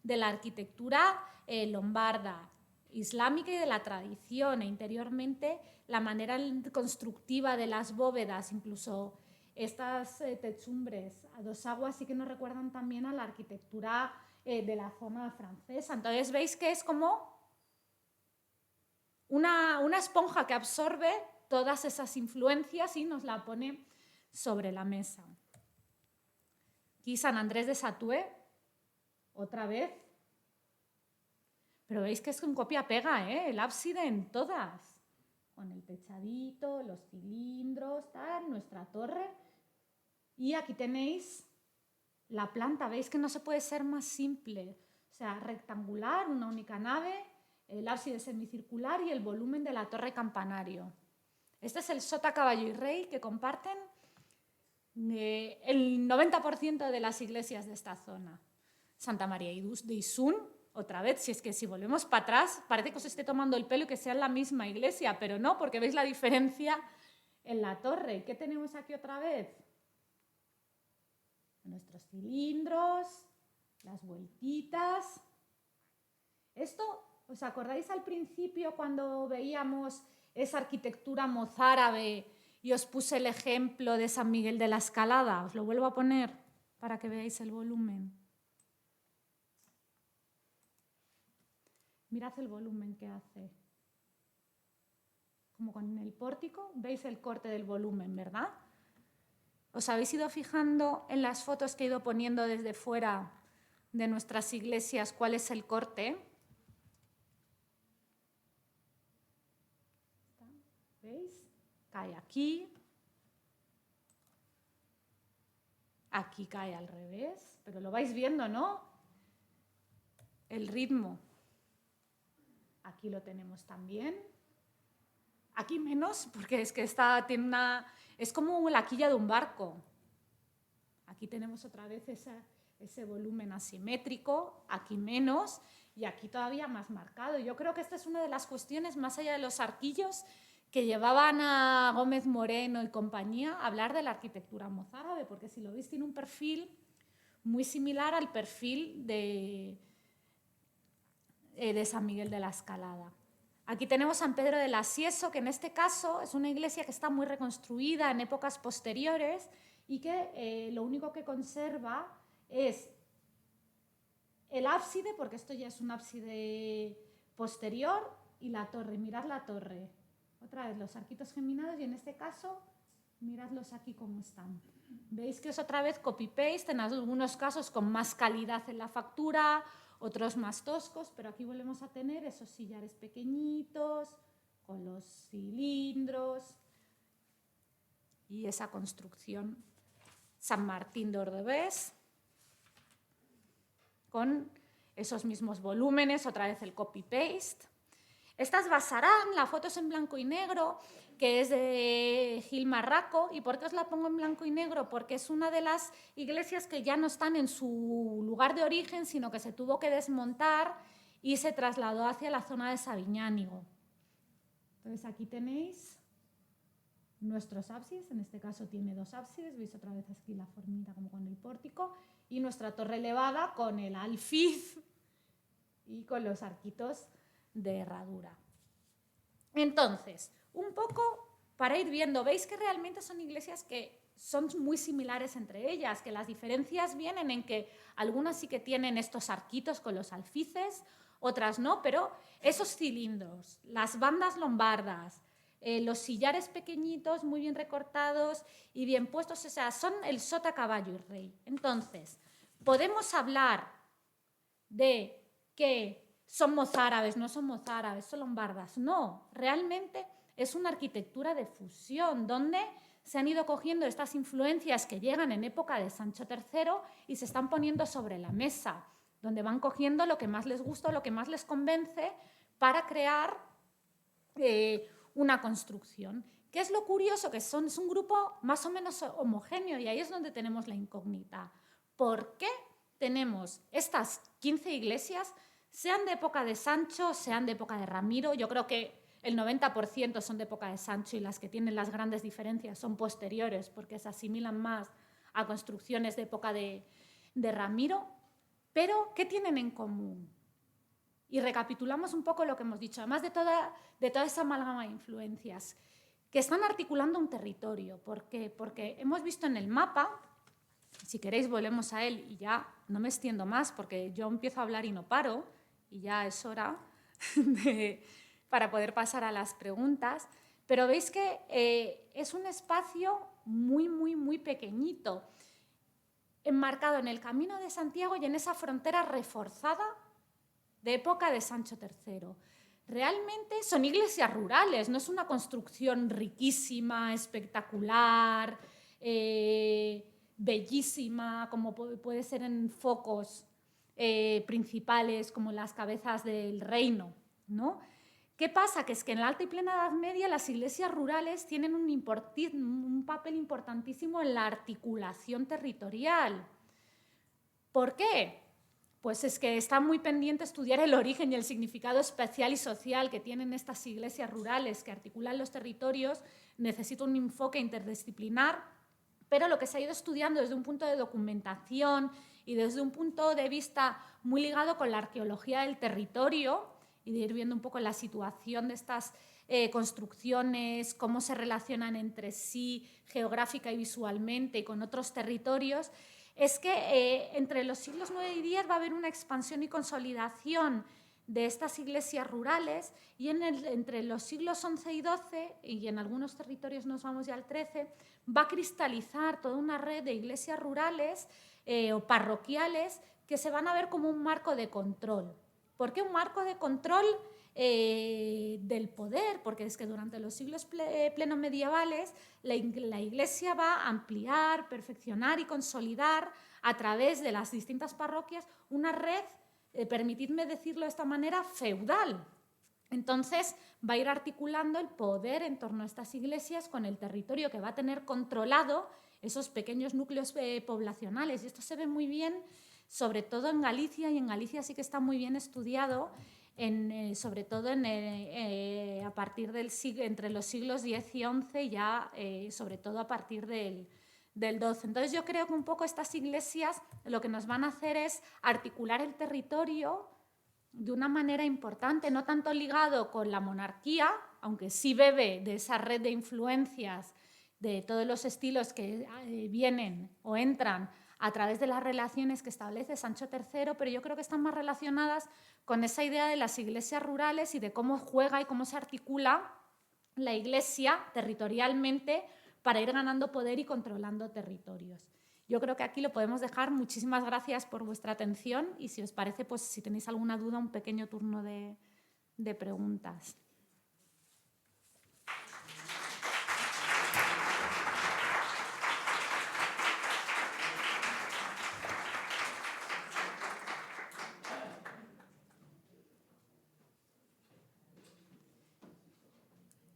de la arquitectura lombarda, islámica y de la tradición, e interiormente la manera constructiva de las bóvedas, incluso estas techumbres a dos aguas sí que nos recuerdan también a la arquitectura de la zona francesa. Entonces veis que es como una esponja que absorbe todas esas influencias y nos la pone sobre la mesa. Aquí San Andrés de Satué, otra vez. Pero veis que es un copia-pega, ¿eh? El ábside en todas. Con el techadito, los cilindros, tal, nuestra torre. Y aquí tenéis la planta. Veis que no se puede ser más simple. O sea, rectangular, una única nave, el ábside semicircular y el volumen de la torre campanario. Este es el sota, caballo y rey que comparten el 90% de las iglesias de esta zona. Santa María de Isún, otra vez, si volvemos para atrás, parece que os esté tomando el pelo y que sea la misma iglesia, pero no, porque veis la diferencia en la torre. ¿Qué tenemos aquí otra vez? Nuestros cilindros, las vueltitas. Esto, ¿os acordáis al principio cuando veíamos esa arquitectura mozárabe y os puse el ejemplo de San Miguel de la Escalada? Os lo vuelvo a poner para que veáis el volumen. Mirad el volumen que hace. Como con el pórtico, veis el corte del volumen, ¿verdad? ¿Os habéis ido fijando en las fotos que he ido poniendo desde fuera de nuestras iglesias cuál es el corte? ¿Veis? Cae aquí. Aquí cae al revés, pero lo vais viendo, ¿no? El ritmo. Aquí lo tenemos también. Aquí menos, porque es que es como la quilla de un barco. Aquí tenemos otra vez ese volumen asimétrico, aquí menos y aquí todavía más marcado. Yo creo que esta es una de las cuestiones, más allá de los arquillos, que llevaban a Gómez Moreno y compañía a hablar de la arquitectura mozárabe, porque si lo veis tiene un perfil muy similar al perfil de San Miguel de la Escalada. Aquí tenemos San Pedro del Asieso, que en este caso es una iglesia que está muy reconstruida en épocas posteriores y que lo único que conserva es el ábside, porque esto ya es un ábside posterior, y la torre. Mirad la torre. Otra vez los arquitos geminados y en este caso, miradlos aquí cómo están. Veis que es otra vez copy-paste, en algunos casos con más calidad en la factura, otros más toscos, pero aquí volvemos a tener esos sillares pequeñitos, con los cilindros y esa construcción. San Martín de Ordovés, con esos mismos volúmenes, otra vez el copy-paste. Esta es Basarán, la foto es en blanco y negro, que es de Gil Marraco. ¿Y por qué os la pongo en blanco y negro? Porque es una de las iglesias que ya no están en su lugar de origen, sino que se tuvo que desmontar y se trasladó hacia la zona de Sabiñánigo. Entonces aquí tenéis nuestros ábsides, en este caso tiene dos ábsides, veis otra vez aquí la formita como con el pórtico, y nuestra torre elevada con el alfiz y con los arquitos de herradura. Entonces, un poco para ir viendo, veis que realmente son iglesias que son muy similares entre ellas, que las diferencias vienen en que algunas sí que tienen estos arquitos con los alfices, otras no, pero esos cilindros, las bandas lombardas, los sillares pequeñitos, muy bien recortados y bien puestos, o sea, son el sota, caballo y rey. Entonces, podemos hablar de que son mozárabes, no son mozárabes, son lombardas. No, realmente es una arquitectura de fusión donde se han ido cogiendo estas influencias que llegan en época de Sancho III y se están poniendo sobre la mesa, donde van cogiendo lo que más les gusta, lo que más les convence para crear una construcción. ¿Qué es lo curioso? Que es un grupo más o menos homogéneo y ahí es donde tenemos la incógnita. ¿Por qué tenemos estas 15 iglesias, sean de época de Sancho, sean de época de Ramiro? Yo creo que el 90% son de época de Sancho y las que tienen las grandes diferencias son posteriores porque se asimilan más a construcciones de época de Ramiro. Pero, ¿qué tienen en común? Y recapitulamos un poco lo que hemos dicho, además de toda esa amalgama de influencias, que están articulando un territorio. ¿Por qué? Porque hemos visto en el mapa, si queréis volvemos a él y ya no me extiendo más porque yo empiezo a hablar y no paro y ya es hora para poder pasar a las preguntas, pero veis que es un espacio muy, muy, muy pequeñito, enmarcado en el Camino de Santiago y en esa frontera reforzada de época de Sancho III. Realmente son iglesias rurales, no es una construcción riquísima, espectacular, bellísima, como puede ser en focos principales como las cabezas del reino, ¿no? ¿Qué pasa? Que es que en la Alta y Plena Edad Media las iglesias rurales tienen un papel importantísimo en la articulación territorial. ¿Por qué? Pues es que está muy pendiente estudiar el origen y el significado especial y social que tienen estas iglesias rurales que articulan los territorios. Necesita un enfoque interdisciplinar, pero lo que se ha ido estudiando desde un punto de documentación y desde un punto de vista muy ligado con la arqueología del territorio y de ir viendo un poco la situación de estas construcciones, cómo se relacionan entre sí geográfica y visualmente y con otros territorios, es que entre los siglos IX y X va a haber una expansión y consolidación de estas iglesias rurales y entre los siglos XI y XII, y en algunos territorios nos vamos ya al XIII, va a cristalizar toda una red de iglesias rurales o parroquiales que se van a ver como un marco de control. ¿Por qué un marco de control del poder? Porque es que durante los siglos plenomedievales la Iglesia va a ampliar, perfeccionar y consolidar a través de las distintas parroquias una red, permitidme decirlo de esta manera, feudal. Entonces va a ir articulando el poder en torno a estas iglesias con el territorio que va a tener controlado esos pequeños núcleos poblacionales. Y esto se ve muy bien sobre todo en Galicia, y en Galicia sí que está muy bien estudiado, sobre todo a partir entre los siglos X y XI, ya sobre todo a partir del XII. Entonces yo creo que un poco estas iglesias lo que nos van a hacer es articular el territorio de una manera importante, no tanto ligado con la monarquía, aunque sí bebe de esa red de influencias de todos los estilos que vienen o entran a través de las relaciones que establece Sancho III, pero yo creo que están más relacionadas con esa idea de las iglesias rurales y de cómo juega y cómo se articula la iglesia territorialmente para ir ganando poder y controlando territorios. Yo creo que aquí lo podemos dejar. Muchísimas gracias por vuestra atención y si os parece, pues si tenéis alguna duda, un pequeño turno de preguntas.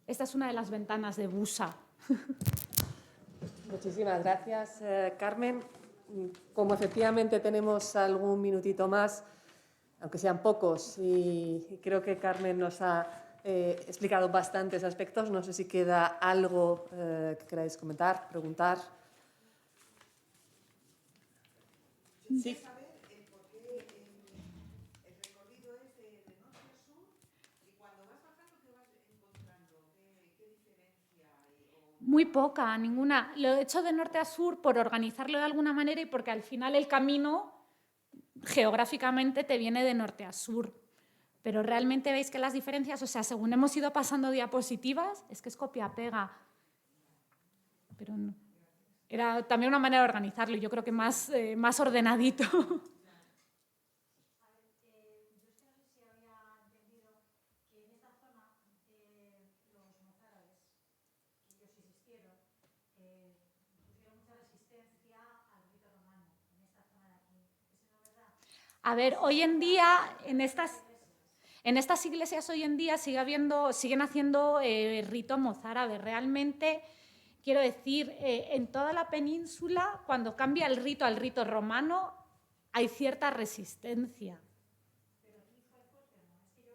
Esta es una de las ventanas de Busa. Muchísimas gracias, Carmen. Como efectivamente tenemos algún minutito más, aunque sean pocos, y creo que Carmen nos ha explicado bastantes aspectos, no sé si queda algo que queráis comentar, preguntar. Sí. Muy poca, ninguna. Lo he hecho de norte a sur por organizarlo de alguna manera y porque al final el camino geográficamente te viene de norte a sur. Pero realmente veis que las diferencias, o sea, según hemos ido pasando diapositivas, es que es copia-pega. Pero no. Era también una manera de organizarlo y yo creo que más ordenadito. A ver, hoy en día, en estas iglesias hoy en día siguen haciendo rito mozárabe. Realmente, quiero decir, en toda la península, cuando cambia el rito al rito romano, hay cierta resistencia.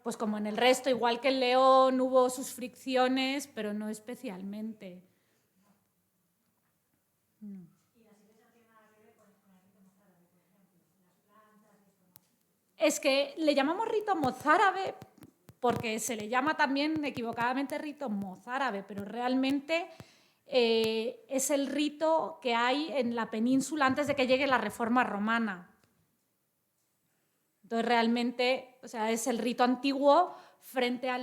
Pues como en el resto, igual que en León hubo sus fricciones, pero no especialmente. No. Es que le llamamos rito mozárabe porque se le llama también equivocadamente rito mozárabe, pero realmente es el rito que hay en la península antes de que llegue la Reforma romana. Entonces realmente, o sea, es el rito antiguo frente a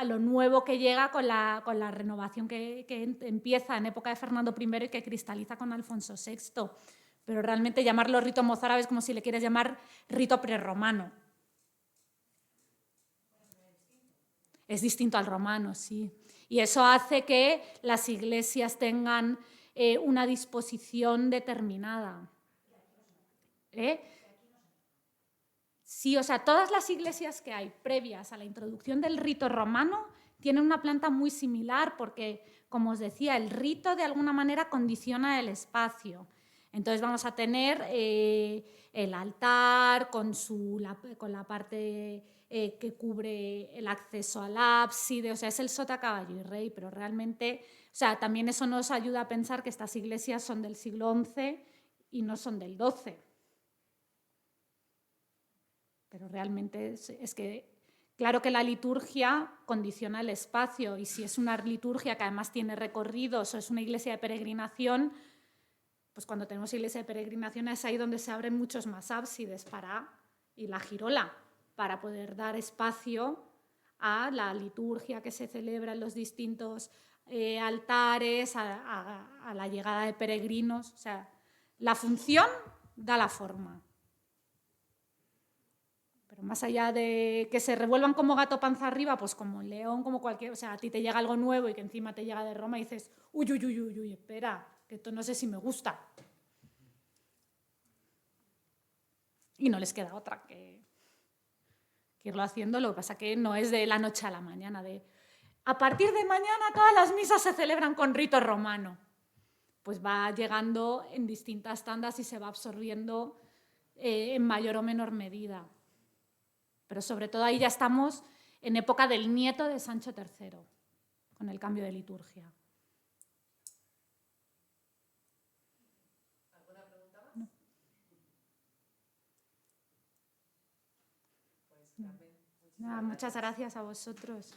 lo nuevo que llega con la renovación que empieza en época de Fernando I y que cristaliza con Alfonso VI. Pero realmente llamarlo rito mozárabe es como si le quieres llamar rito prerromano. Es distinto al romano, sí. Y eso hace que las iglesias tengan una disposición determinada. Sí, o sea, todas las iglesias que hay previas a la introducción del rito romano tienen una planta muy similar porque, como os decía, el rito de alguna manera condiciona el espacio. Entonces vamos a tener el altar con la parte que cubre el acceso al ábside, o sea, es el sota, caballo y rey, pero realmente, o sea, también eso nos ayuda a pensar que estas iglesias son del siglo XI y no son del XII. Pero realmente es que, claro que la liturgia condiciona el espacio y si es una liturgia que además tiene recorridos o es una iglesia de peregrinación, pues cuando tenemos iglesia de peregrinación es ahí donde se abren muchos más ábsides y la girola para poder dar espacio a la liturgia que se celebra en los distintos altares, a la llegada de peregrinos. O sea, la función da la forma. Pero más allá de que se revuelvan como gato panza arriba, pues como el León, como cualquier... O sea, a ti te llega algo nuevo y que encima te llega de Roma y dices, uy, uy, uy, uy, uy, espera, que esto no sé si me gusta. Y no les queda otra que irlo haciendo. Lo que pasa que no es de la noche a la mañana. A partir de mañana todas las misas se celebran con rito romano. Pues va llegando en distintas tandas y se va absorbiendo en mayor o menor medida. Pero sobre todo ahí ya estamos en época del nieto de Sancho III, con el cambio de liturgia. ¿Alguna pregunta más? No. Pues, Carmen, Muchas gracias a vosotros.